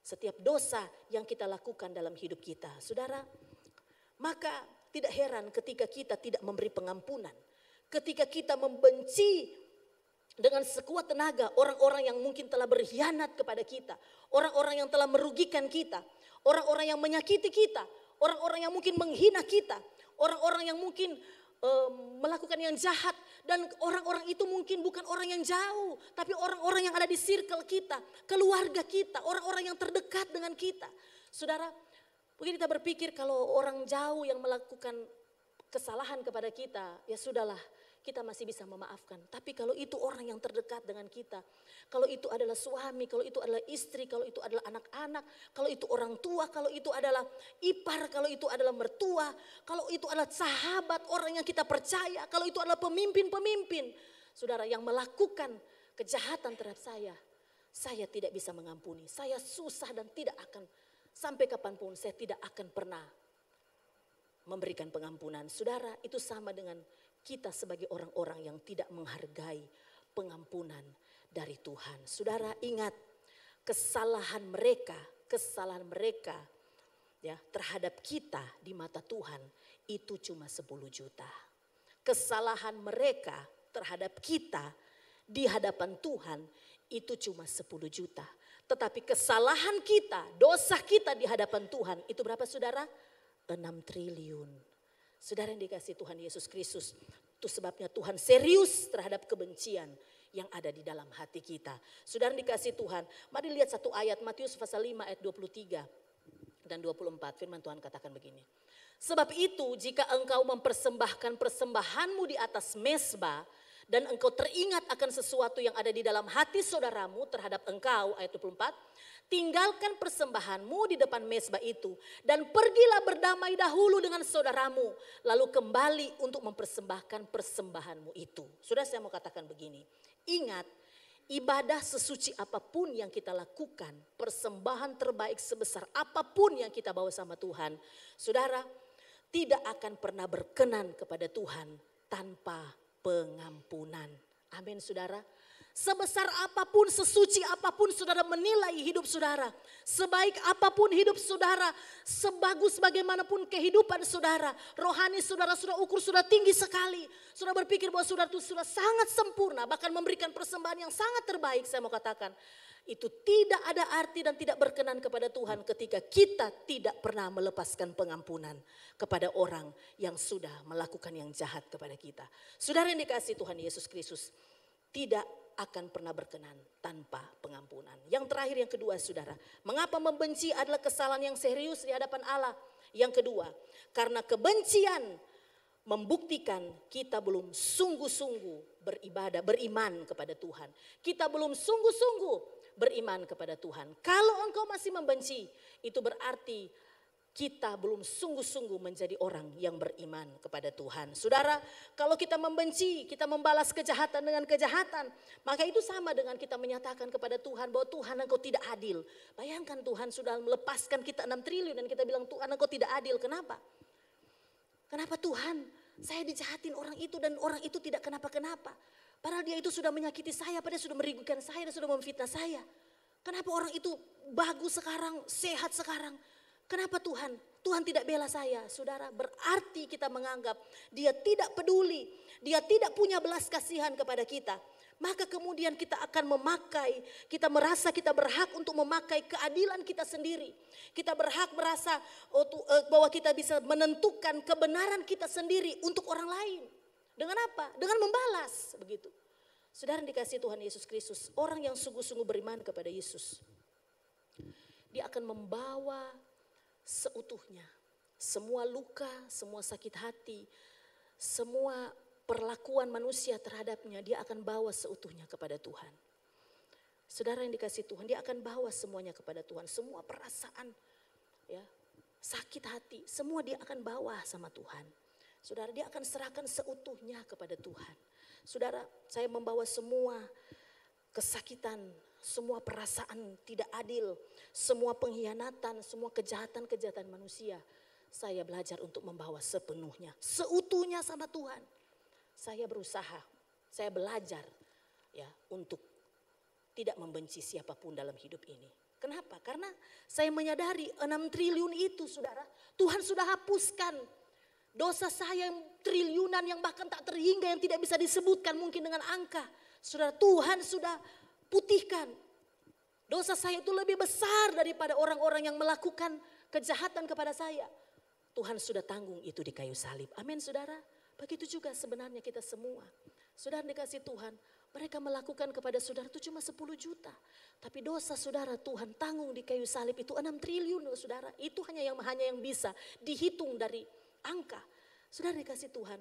setiap dosa yang kita lakukan dalam hidup kita. Saudara, maka tidak heran ketika kita tidak memberi pengampunan. Ketika kita membenci dengan sekuat tenaga orang-orang yang mungkin telah berkhianat kepada kita. Orang-orang yang telah merugikan kita. Orang-orang yang menyakiti kita. Orang-orang yang mungkin menghina kita. Orang-orang yang mungkin melakukan yang jahat. Dan orang-orang itu mungkin bukan orang yang jauh. Tapi orang-orang yang ada di circle kita. Keluarga kita. Orang-orang yang terdekat dengan kita. Saudara, mungkin kita berpikir kalau orang jauh yang melakukan kesalahan kepada kita. Ya sudahlah, kita masih bisa memaafkan. Tapi kalau itu orang yang terdekat dengan kita, kalau itu adalah suami, kalau itu adalah istri, kalau itu adalah anak-anak, kalau itu orang tua, kalau itu adalah ipar, kalau itu adalah mertua, kalau itu adalah sahabat, orang yang kita percaya, kalau itu adalah pemimpin-pemimpin, saudara yang melakukan kejahatan terhadap saya tidak bisa mengampuni. Saya susah dan tidak akan, sampai kapanpun saya tidak akan pernah memberikan pengampunan. Saudara, itu sama dengan kita sebagai orang-orang yang tidak menghargai pengampunan dari Tuhan. Saudara ingat kesalahan mereka ya terhadap kita di mata Tuhan itu cuma 10 juta. Kesalahan mereka terhadap kita di hadapan Tuhan itu cuma 10 juta. Tetapi kesalahan kita, dosa kita di hadapan Tuhan itu berapa saudara? 6 triliun. Saudara yang dikasih Tuhan Yesus Kristus, itu sebabnya Tuhan serius terhadap kebencian yang ada di dalam hati kita. Saudara yang dikasih Tuhan, mari lihat satu ayat Matius pasal 5 ayat 23 dan 24. Firman Tuhan katakan begini. Sebab itu jika engkau mempersembahkan persembahanmu di atas mezbah dan engkau teringat akan sesuatu yang ada di dalam hati saudaramu terhadap engkau, ayat 24. Tinggalkan persembahanmu di depan mezbah itu dan pergilah berdamai dahulu dengan saudaramu. Lalu kembali untuk mempersembahkan persembahanmu itu. Sudah saya mau katakan begini. Ingat, ibadah sesuci apapun yang kita lakukan, persembahan terbaik sebesar apapun yang kita bawa sama Tuhan. Saudara, tidak akan pernah berkenan kepada Tuhan tanpa pengampunan. Amin saudara. Sebesar apapun, sesuci apapun saudara menilai hidup saudara. Sebaik apapun hidup saudara. Sebagus bagaimanapun kehidupan saudara. Rohani saudara sudah ukur sudah tinggi sekali. Saudara berpikir bahwa saudara itu sudah sangat sempurna. Bahkan memberikan persembahan yang sangat terbaik saya mau katakan. Itu tidak ada arti dan tidak berkenan kepada Tuhan ketika kita tidak pernah melepaskan pengampunan kepada orang yang sudah melakukan yang jahat kepada kita. Saudara yang dikasihi Tuhan Yesus Kristus, tidak akan pernah berkenan tanpa pengampunan. Yang terakhir yang kedua saudara, mengapa membenci adalah kesalahan yang serius di hadapan Allah. Yang kedua, karena kebencian membuktikan kita belum sungguh-sungguh beriman kepada Tuhan. Kita belum sungguh-sungguh beriman kepada Tuhan. Kalau engkau masih membenci, itu berarti kita belum sungguh-sungguh menjadi orang yang beriman kepada Tuhan. Saudara, kalau kita membenci, kita membalas kejahatan dengan kejahatan, maka itu sama dengan kita menyatakan kepada Tuhan bahwa Tuhan engkau tidak adil. Bayangkan Tuhan sudah melepaskan kita 6 triliun dan kita bilang Tuhan engkau tidak adil. Kenapa? Kenapa Tuhan? Saya dijahatin orang itu dan orang itu tidak kenapa-kenapa. Padahal dia itu sudah menyakiti saya, padahal sudah merugikan saya dan sudah memfitnah saya. Kenapa orang itu bagus sekarang, sehat sekarang? Kenapa Tuhan? Tuhan tidak bela saya. Saudara, berarti kita menganggap dia tidak peduli. Dia tidak punya belas kasihan kepada kita. maka kemudian kita akan memakai, kita merasa kita berhak untuk memakai keadilan kita sendiri. Kita berhak merasa bahwa kita bisa menentukan kebenaran kita sendiri untuk orang lain. Dengan apa? Dengan membalas, begitu. Saudara yang dikasihi Tuhan Yesus Kristus, orang yang sungguh-sungguh beriman kepada Yesus, dia akan membawa seutuhnya semua luka, semua sakit hati, semua perlakuan manusia terhadapnya, dia akan bawa seutuhnya kepada Tuhan. Saudara yang dikasihi Tuhan, dia akan bawa semuanya kepada Tuhan. Semua perasaan, ya, sakit hati, semua dia akan bawa sama Tuhan. Saudara, dia akan serahkan seutuhnya kepada Tuhan. Saudara, saya membawa semua kesakitan, semua perasaan tidak adil, semua pengkhianatan, semua kejahatan-kejahatan manusia. Saya belajar untuk membawa sepenuhnya, seutuhnya sama Tuhan. Saya berusaha, saya belajar ya untuk tidak membenci siapapun dalam hidup ini. Kenapa? Karena saya menyadari 6 triliun itu, saudara, Tuhan sudah hapuskan. Dosa saya yang triliunan yang bahkan tak terhingga, yang tidak bisa disebutkan mungkin dengan angka. Saudara, Tuhan sudah putihkan. Dosa saya itu lebih besar daripada orang-orang yang melakukan kejahatan kepada saya. Tuhan sudah tanggung itu di kayu salib. Amin, saudara. Begitu juga sebenarnya kita semua. Saudara dikasih Tuhan, mereka melakukan kepada saudara itu cuma 10 juta. Tapi dosa saudara Tuhan tanggung di kayu salib itu 6 triliun, saudara. Itu hanya yang bisa dihitung dari angka. Saudara dikasih Tuhan,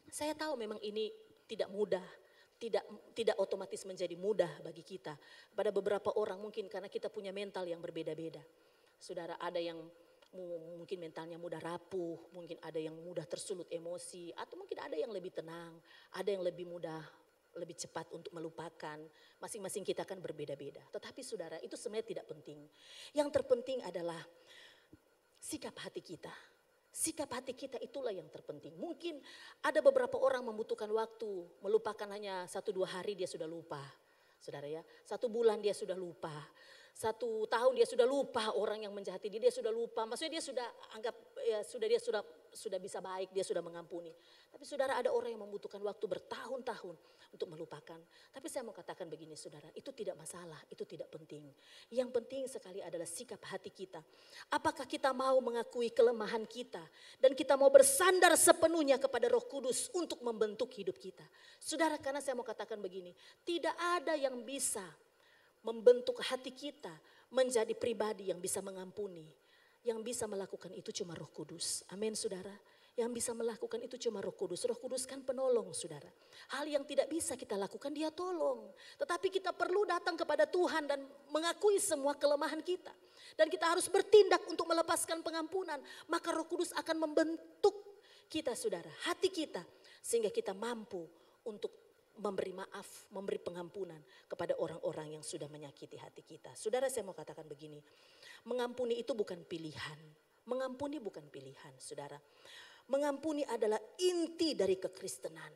saya tahu memang ini tidak mudah. Tidak otomatis menjadi mudah bagi kita. Pada beberapa orang mungkin karena kita punya mental yang berbeda-beda. Saudara, ada yang mungkin mentalnya mudah rapuh, mungkin ada yang mudah tersulut emosi, atau mungkin ada yang lebih tenang, ada yang lebih mudah, lebih cepat untuk melupakan. Masing-masing kita kan berbeda-beda. Tetapi saudara, itu sebenarnya tidak penting. Yang terpenting adalah sikap hati kita. Sikap hati kita itulah yang terpenting. Mungkin ada beberapa orang membutuhkan waktu, melupakan hanya 1-2 hari dia sudah lupa. Saudara ya, 1 bulan dia sudah lupa. 1 tahun dia sudah lupa orang yang menjahati dia sudah lupa. Maksudnya dia sudah anggap ya dia sudah bisa baik, dia sudah mengampuni. Tapi saudara, ada orang yang membutuhkan waktu bertahun-tahun untuk melupakan. Tapi saya mau katakan begini saudara, itu tidak masalah, itu tidak penting. Yang penting sekali adalah sikap hati kita. Apakah kita mau mengakui kelemahan kita dan kita mau bersandar sepenuhnya kepada Roh Kudus untuk membentuk hidup kita. Saudara, karena saya mau katakan begini, tidak ada yang bisa membentuk hati kita menjadi pribadi yang bisa mengampuni. Yang bisa melakukan itu cuma Roh Kudus. Amin, saudara. Yang bisa melakukan itu cuma Roh Kudus. Roh Kudus kan penolong, saudara. Hal yang tidak bisa kita lakukan, dia tolong. Tetapi kita perlu datang kepada Tuhan dan mengakui semua kelemahan kita. Dan kita harus bertindak untuk melepaskan pengampunan. Maka Roh Kudus akan membentuk kita, saudara, hati kita. Sehingga kita mampu untuk memberi maaf, memberi pengampunan kepada orang-orang yang sudah menyakiti hati kita. Saudara, saya mau katakan begini, mengampuni itu bukan pilihan. Mengampuni bukan pilihan, saudara. Mengampuni adalah inti dari kekristenan.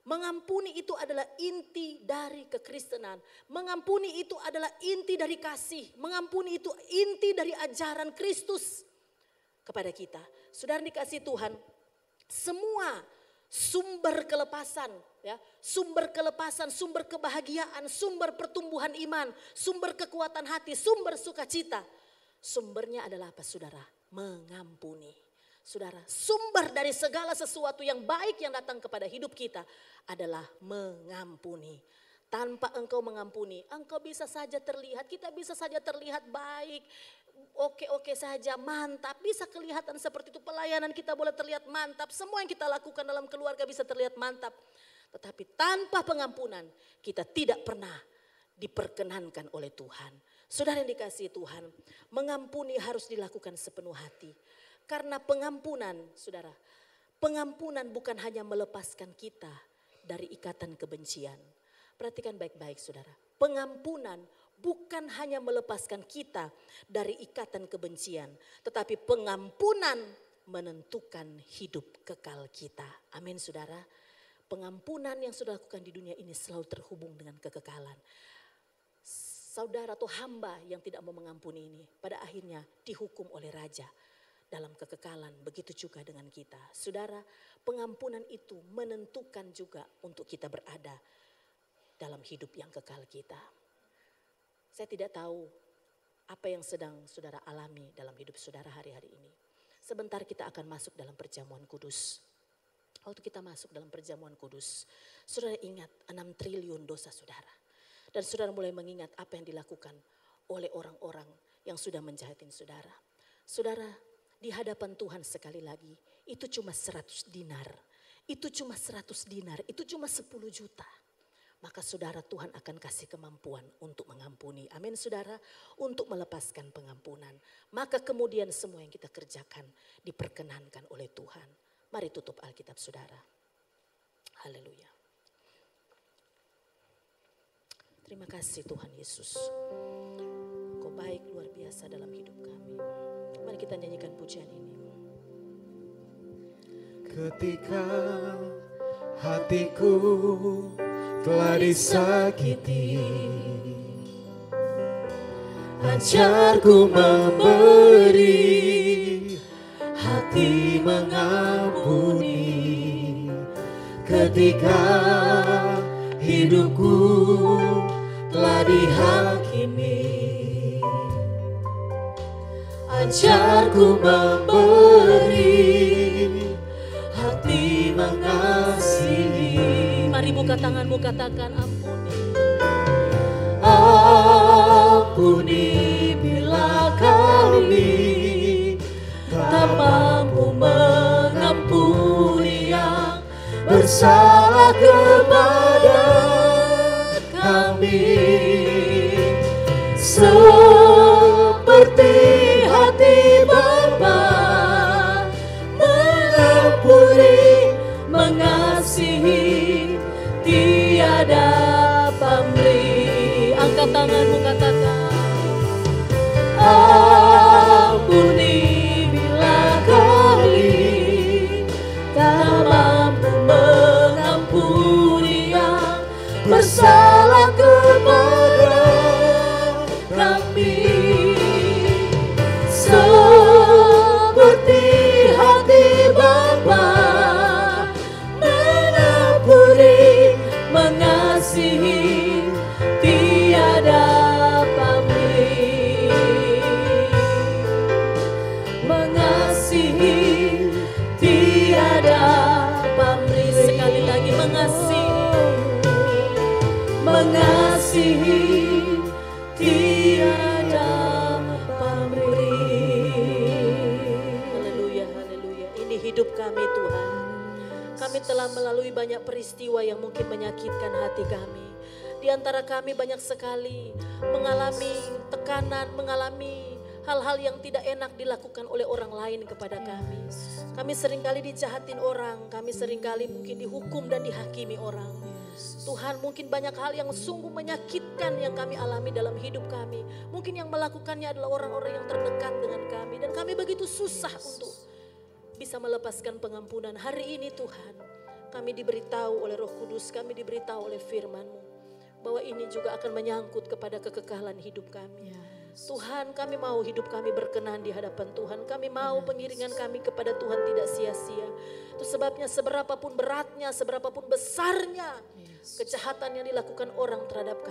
Mengampuni itu adalah inti dari kekristenan. Mengampuni itu adalah inti dari kasih. Mengampuni itu inti dari ajaran Kristus kepada kita. Saudara dikasih Tuhan, semua sumber kelepasan, ya, sumber kelepasan, sumber kebahagiaan, sumber pertumbuhan iman, sumber kekuatan hati, sumber sukacita. Sumbernya adalah apa, saudara? Mengampuni. Saudara, sumber dari segala sesuatu yang baik yang datang kepada hidup kita adalah mengampuni. Tanpa engkau mengampuni, engkau bisa saja terlihat, kita bisa saja terlihat baik, oke-oke saja, mantap, bisa kelihatan seperti itu. Pelayanan kita boleh terlihat mantap, semua yang kita lakukan dalam keluarga bisa terlihat mantap. Tetapi tanpa pengampunan kita tidak pernah diperkenankan oleh Tuhan. Saudara yang dikasihi Tuhan, mengampuni harus dilakukan sepenuh hati. Karena pengampunan, saudara, pengampunan bukan hanya melepaskan kita dari ikatan kebencian. Perhatikan baik-baik, saudara. Pengampunan bukan hanya melepaskan kita dari ikatan kebencian, tetapi pengampunan menentukan hidup kekal kita. Amin, saudara. Pengampunan yang sudah lakukan di dunia ini selalu terhubung dengan kekekalan. Saudara atau hamba yang tidak mau mengampuni ini pada akhirnya dihukum oleh raja dalam kekekalan. Begitu juga dengan kita. Saudara, pengampunan itu menentukan juga untuk kita berada dalam hidup yang kekal kita. Saya tidak tahu apa yang sedang saudara alami dalam hidup saudara hari-hari ini. Sebentar kita akan masuk dalam perjamuan kudus. Waktu kita masuk dalam perjamuan kudus, saudara ingat 6 triliun dosa saudara. Dan saudara mulai mengingat apa yang dilakukan oleh orang-orang yang sudah menjahatin saudara. Saudara, di hadapan Tuhan sekali lagi, itu cuma 100 dinar. Itu cuma 100 dinar, itu cuma 10 juta. Maka saudara, Tuhan akan kasih kemampuan untuk mengampuni. Amin saudara, untuk melepaskan pengampunan. Maka kemudian semua yang kita kerjakan diperkenankan oleh Tuhan. Mari tutup Alkitab saudara. Haleluya. Terima kasih Tuhan Yesus. Kau baik luar biasa dalam hidup kami. Mari kita nyanyikan pujian ini. Ketika hatiku telah disakiti, ajarku memberi, hati mengampuni. Ketika hidupku telah dihakimi, ajarku memberi, hati mengasihi. Mari buka tanganmu, katakan ampuni. Ampuni bila kami tak mampu mengampuni yang bersalah kepada kami. Seperti hati Bapa mengampuni, mengasihi, tiada pamrih. Angkat tanganmu, katakan ampuni bila kami tak mampu mengampuni yang bersalah kepada kami. Seperti hati Bapa mengampuni, mengasihi, tiada pamrih. Mengasihi, tiada pamrih. sekali lagi mengasihi. Mengasihi, tiada pamrih. Haleluya, haleluya. Ini hidup kami Tuhan. Kami telah melalui banyak peristiwa yang mungkin menyakitkan hati kami. Di antara kami banyak sekali mengalami tekanan, mengalami hal-hal yang tidak enak dilakukan oleh orang lain kepada kami. Kami seringkali dijahatin orang, kami seringkali mungkin dihukum dan dihakimi orang. Tuhan, mungkin banyak hal yang sungguh menyakitkan yang kami alami dalam hidup kami. Mungkin yang melakukannya adalah orang-orang yang terdekat dengan kami. Dan kami begitu susah untuk bisa melepaskan pengampunan. Hari ini Tuhan, kami diberitahu oleh Roh Kudus, kami diberitahu oleh firman-Mu, bahwa ini juga akan menyangkut kepada kekekalan hidup kami. Tuhan, kami mau hidup kami berkenan di hadapan Tuhan. Kami mau pengiringan kami kepada Tuhan tidak sia-sia. Itu sebabnya seberapapun beratnya, seberapapun besarnya kejahatan yang dilakukan orang terhadap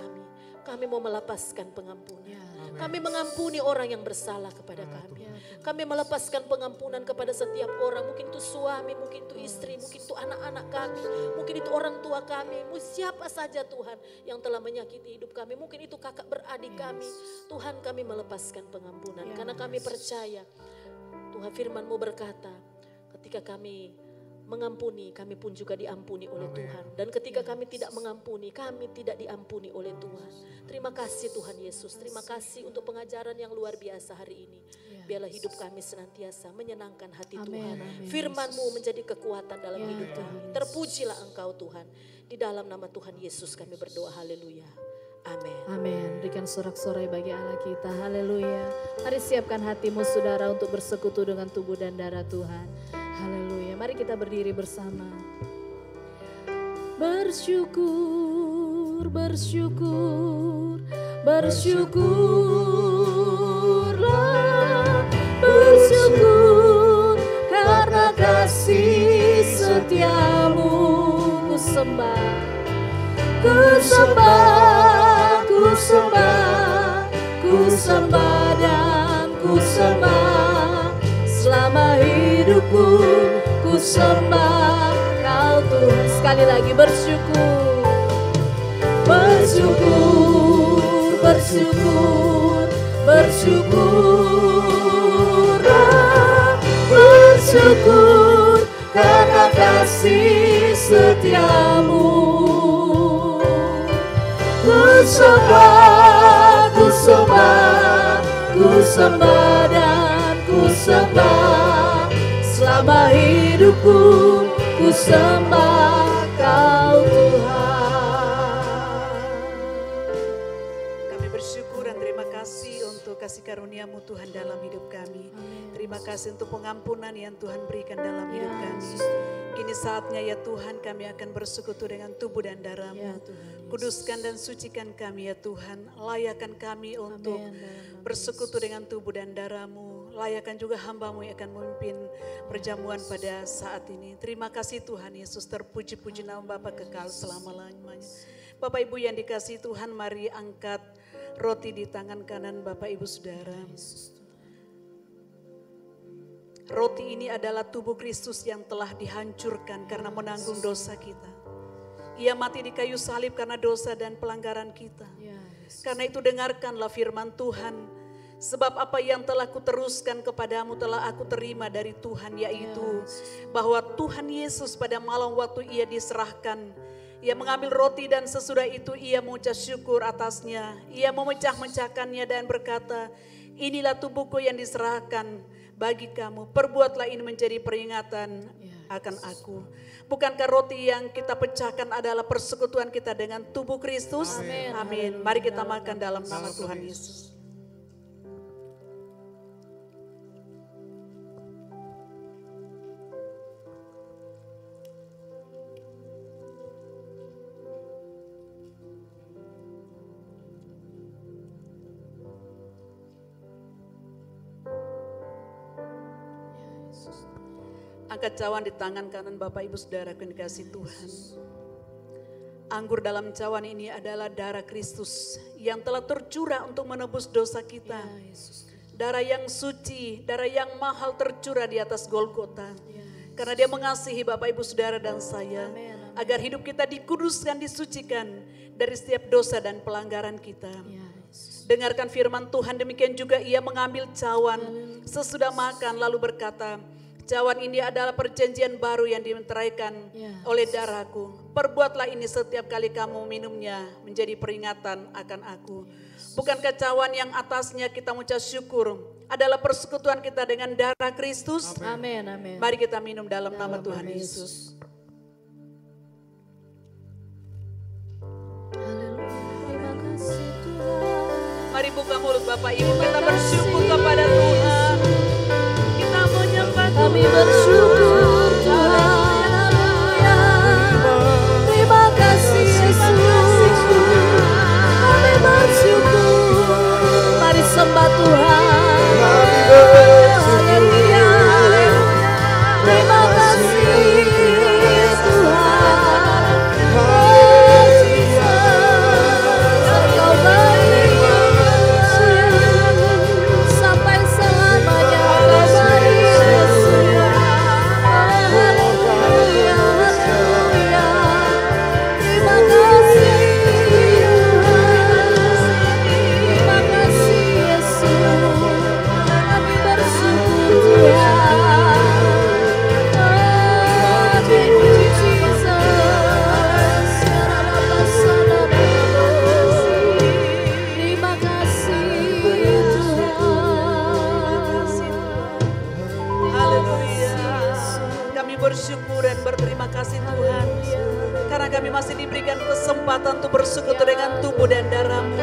kami mau melepaskan pengampunan. Kami mengampuni orang yang bersalah kepada kami. Kami melepaskan pengampunan kepada setiap orang. Mungkin itu suami, mungkin itu istri, mungkin itu anak-anak kami, mungkin itu orang tua kami, siapa saja Tuhan yang telah menyakiti hidup kami. Mungkin itu kakak beradik kami. Tuhan, kami melepaskan pengampunan karena kami percaya Tuhan, firman-Mu berkata, ketika kami mengampuni, kami pun juga diampuni oleh Tuhan. Dan ketika kami tidak mengampuni, kami tidak diampuni oleh Tuhan. Terima kasih Tuhan Yesus. Terima kasih untuk pengajaran yang luar biasa hari ini. Biarlah hidup kami senantiasa menyenangkan hati Tuhan. Firman-Mu menjadi kekuatan dalam hidup kami. Terpujilah Engkau Tuhan. Di dalam nama Tuhan Yesus kami berdoa. Haleluya. Amin. Amin. Berikan sorak-sorai bagi Allah kita. Haleluya. Mari siapkan hatimu saudara untuk bersekutu dengan tubuh dan darah Tuhan. Haleluya. Mari kita berdiri bersama. Bersyukur, bersyukur, bersyukurlah. Bersyukur karena kasih setiamu ku sembah. sembah dan ku sembah. Selama hidupku ku sembah Kau Tuhan. Sekali lagi bersyukur, bersyukur, bersyukur, bersyukur, bersyukur karena kasih setiamu. Ku sembah, ku sembah, ku sembah dan ku sembah. Selama hidupku ku sembah Kau Tuhan. Kami bersyukur dan terima kasih untuk kasih karunia-Mu Tuhan dalam hidup kami. Terima kasih untuk pengampunan yang Tuhan berikan dalam hidup kami. Kini saatnya ya Tuhan kami akan bersekutu dengan tubuh dan darah-Mu. Kuduskan dan sucikan kami ya Tuhan. Layakan kami untuk bersekutu dengan tubuh dan darah-Mu. Layakan juga hamba-Mu yang akan memimpin perjamuan pada saat ini. Terima kasih Tuhan Yesus, terpuji-puji nama Bapa kekal selama-lamanya. Bapak Ibu yang dikasihi Tuhan, mari angkat roti di tangan kanan Bapak Ibu Saudara. Roti ini adalah tubuh Kristus yang telah dihancurkan karena menanggung dosa kita. Ia mati di kayu salib karena dosa dan pelanggaran kita. Karena itu dengarkanlah firman Tuhan. Sebab apa yang telah kuteruskan kepadamu telah aku terima dari Tuhan, yaitu bahwa Tuhan Yesus pada malam waktu ia diserahkan, ia mengambil roti dan sesudah itu ia mengucap syukur atasnya. Ia memecah-mecahkannya dan berkata, inilah tubuhku yang diserahkan bagi kamu, perbuatlah ini menjadi peringatan akan aku. Bukankah roti yang kita pecahkan adalah persekutuan kita dengan tubuh Kristus? Amin. Mari kita makan dalam nama Tuhan Yesus. Angkat cawan di tangan kanan Bapak Ibu Saudara yang dikasihi Tuhan. Anggur dalam cawan ini adalah darah Kristus yang telah tercurah untuk menebus dosa kita. Darah yang suci, darah yang mahal tercurah di atas Golgota. Karena dia mengasihi Bapak Ibu Saudara dan saya. Agar hidup kita dikuduskan, disucikan dari setiap dosa dan pelanggaran kita. Dengarkan firman Tuhan, demikian juga ia mengambil cawan sesudah makan lalu berkata, cawan ini adalah perjanjian baru yang dimeteraikan oleh darahku. Perbuatlah ini setiap kali kamu minumnya menjadi peringatan akan aku. Bukankah cawan yang atasnya kita mengucap syukur adalah persekutuan kita dengan darah Kristus? Amin, amin. Mari kita minum dalam nama Tuhan Yesus. Terima kasih Tuhan. Mari buka mulut Bapak Ibu, kita bersyukur kepada Tuhan. Kita menyembah Tuhan. Kami bersyukur Tuhan. Terima kasih Yesus. Kami bersyukur. Mari sembah Tuhan. Haleluya. Terima kasih Tuhan. Oh Jesus, Engkau baik. Sampai selamanya Engkau baik. Haleluya, haleluya. Terima kasih Tuhan. Terima kasih Yesus. Kami bersyukur Tuhan. Oh, thank you Jesus. Terima kasih Tuhan. Haleluya. Kami bersyukur dan berterima kasih Tuhan. Karena kami masih diberikan kesempatan untuk bersekutu dengan tubuh dan darah-Mu.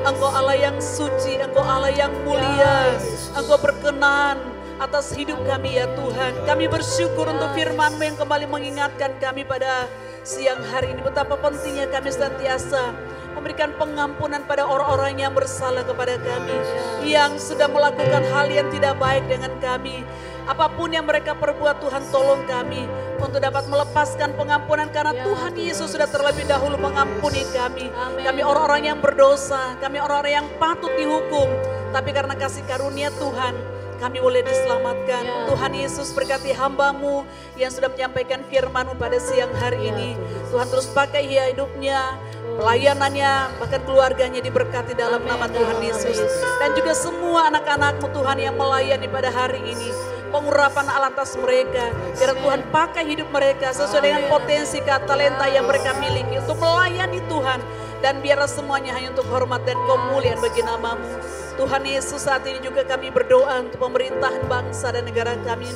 Engkau Allah yang suci, Engkau Allah yang mulia. Engkau berkenan atas hidup kami ya Tuhan. Kami bersyukur untuk firman-Mu yang kembali mengingatkan kami pada siang hari ini. Betapa pentingnya kami senantiasa memberikan pengampunan pada orang-orang yang bersalah kepada kami. Yang sudah melakukan hal yang tidak baik dengan kami. Apapun yang mereka perbuat, Tuhan tolong kami untuk dapat melepaskan pengampunan karena Tuhan Yesus sudah terlebih dahulu mengampuni kami. Kami orang-orang yang berdosa, kami orang-orang yang patut dihukum. Tapi karena kasih karunia Tuhan, kami boleh diselamatkan. Tuhan Yesus berkati hamba-Mu yang sudah menyampaikan firman-Mu pada siang hari ini. Tuhan terus pakai hidupnya, pelayanannya, bahkan keluarganya diberkati dalam nama Tuhan Yesus. Dan juga semua anak-anak-Mu Tuhan yang melayani pada hari ini. Pengurapan atas mereka, biar Tuhan pakai hidup mereka sesuai dengan potensi talenta yang mereka miliki untuk melayani Tuhan. Dan biarlah semuanya hanya untuk hormat dan kemuliaan bagi nama-Mu. Tuhan Yesus, saat ini juga kami berdoa untuk pemerintahan bangsa dan negara kami.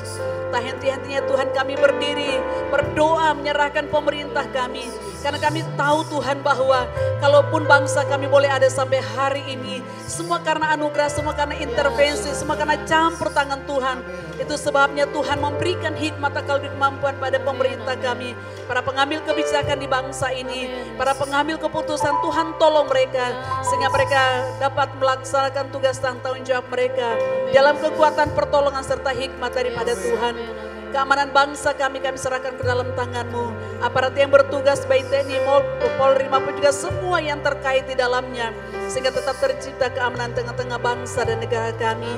Tak henti-hentinya Tuhan kami berdiri, berdoa menyerahkan pemerintah kami. Karena kami tahu Tuhan bahwa kalaupun bangsa kami boleh ada sampai hari ini, semua karena anugerah, semua karena intervensi, semua karena campur tangan Tuhan. Itu sebabnya Tuhan memberikan hikmat akal dan kemampuan pada pemerintah kami. Para pengambil kebijakan di bangsa ini, para pengambil keputusan, Tuhan tolong mereka. Sehingga mereka dapat melaksanakan tugas dan tanggung jawab mereka dalam kekuatan pertolongan serta hikmat daripada Tuhan. Keamanan bangsa kami serahkan ke dalam tangan-Mu. Aparat yang bertugas baik TNI, Polri maupun juga semua yang terkait di dalamnya. Sehingga tetap tercipta keamanan tengah-tengah bangsa dan negara kami.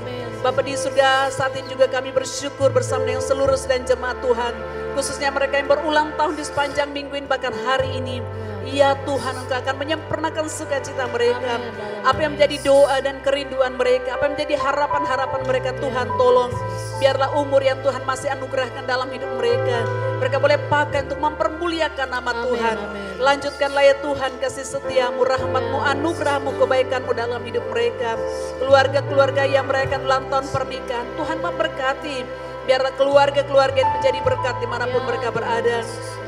Bapa di surga, saat ini juga kami bersyukur bersama dengan seluruh dan jemaat Tuhan. Khususnya mereka yang berulang tahun di sepanjang minggu ini bahkan hari ini. Ya Tuhan, Engkau akan menyempurnakan sukacita mereka. Apa yang menjadi doa dan kerinduan mereka, apa yang menjadi harapan-harapan mereka, Tuhan tolong. Biarlah umur yang Tuhan masih anugerahkan dalam hidup mereka, mereka boleh pakai untuk mempermuliakan nama Tuhan. Lanjutkanlah ya Tuhan kasih setia-Mu, rahmat-Mu, anugerah-Mu, kebaikan-Mu dalam hidup mereka. Keluarga-keluarga yang merayakan ulang tahun pernikahan, Tuhan memberkati. Biarlah keluarga-keluarga yang menjadi berkat dimanapun mereka berada.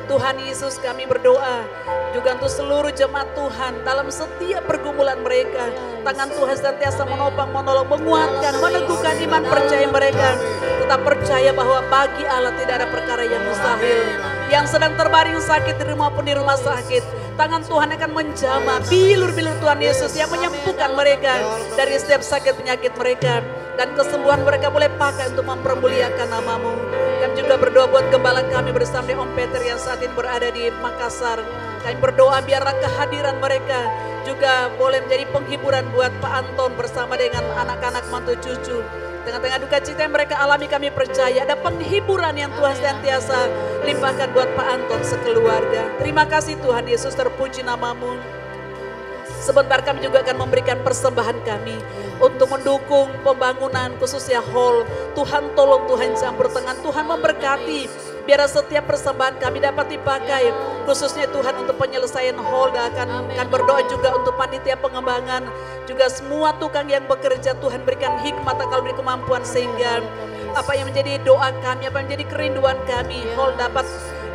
Tuhan Yesus, kami berdoa juga untuk seluruh jemaat Tuhan dalam setiap pergumulan mereka. Tangan Tuhan senantiasa menopang, menolong, menguatkan, meneguhkan iman percaya mereka. Tetap percaya bahwa bagi Allah tidak ada perkara yang mustahil. Yang sedang terbaring sakit di rumah pun di rumah sakit, tangan Tuhan akan menjamah bilur-bilur Tuhan Yesus yang menyembuhkan mereka dari setiap sakit penyakit mereka. Dan kesembuhan mereka boleh pakai untuk mempermuliakan nama-Mu. Kami juga berdoa buat gembala kami bersama dengan Om Peter yang saat ini berada di Makassar. Kami berdoa biarlah kehadiran mereka juga boleh menjadi penghiburan buat Pak Anton bersama dengan anak-anak mantu cucu. Tengah-tengah duka cita yang mereka alami, kami percaya ada penghiburan yang Tuhan senantiasa limpahkan buat Pak Anton sekeluarga. Terima kasih Tuhan Yesus, terpuji nama-Mu. Sebentar kami juga akan memberikan persembahan kami untuk mendukung pembangunan khususnya hall. Tuhan tolong, Tuhan campur tangan, Tuhan memberkati. Biar setiap persembahan kami dapat dipakai khususnya Tuhan untuk penyelesaian hall. Dan akan berdoa juga untuk panitia pengembangan. Juga semua tukang yang bekerja, Tuhan berikan hikmat akal dan kemampuan sehingga apa yang menjadi doa kami, apa yang menjadi kerinduan kami, hall dapat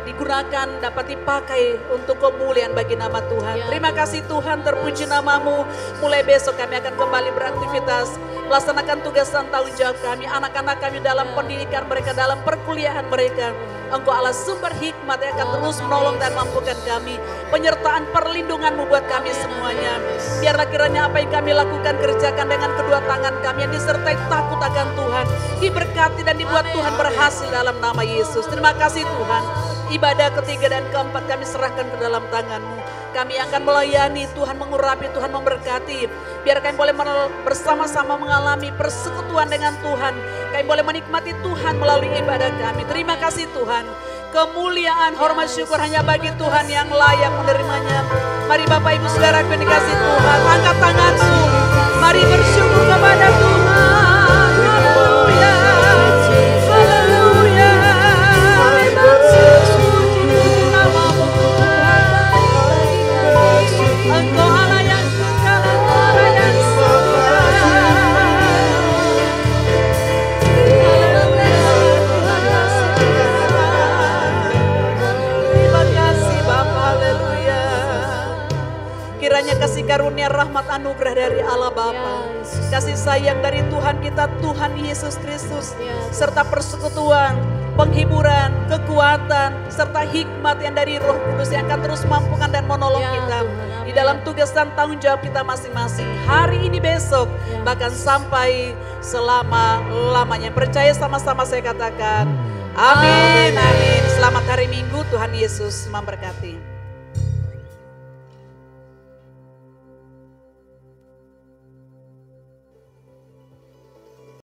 digunakan, dapat dipakai untuk kemuliaan bagi nama Tuhan. Terima kasih Tuhan, terpuji nama-Mu. Mulai besok kami akan kembali beraktivitas, melaksanakan tugas dan tanggung jawab kami, anak-anak kami dalam pendidikan mereka, dalam perkuliahan mereka. Engkau Allah sumber hikmat yang akan terus menolong dan mampukan kami. Penyertaan perlindungan-Mu buat kami semuanya. Biarlah kiranya apa yang kami lakukan, kerjakan dengan kedua tangan kami yang disertai takut akan Tuhan. Diberkati dan dibuat Tuhan berhasil dalam nama Yesus. Terima kasih Tuhan. Ibadah ketiga dan keempat kami serahkan ke dalam tangan-Mu. Kami akan melayani, Tuhan mengurapi, Tuhan memberkati. Biar kami boleh bersama-sama mengalami persekutuan dengan Tuhan. Kami boleh menikmati Tuhan melalui ibadah kami. Terima kasih Tuhan. Kemuliaan, hormat, syukur hanya bagi Tuhan yang layak menerimanya. Mari Bapak Ibu Saudara yang dikasihi Tuhan, angkat tangan-Mu. Mari bersyukur kepada Tuhan. Haleluya. Haleluya. Engkau Allah yang kekal, Engkau Allah yang Terima kasih Bapa, haleluya. Kiranya kasih karunia rahmat anugerah dari Allah Bapa, kasih sayang dari Tuhan kita, Tuhan Yesus Kristus, serta persekutuan, penghiburan, kekuatan, serta hikmat yang dari Roh Kudus yang akan terus mampukan dan menolong kita di dalam tugas dan tanggung jawab kita masing-masing. Hari ini, besok, bahkan sampai selama-lamanya. Percaya sama-sama saya katakan, amin, amin. Selamat hari Minggu, Tuhan Yesus memberkati.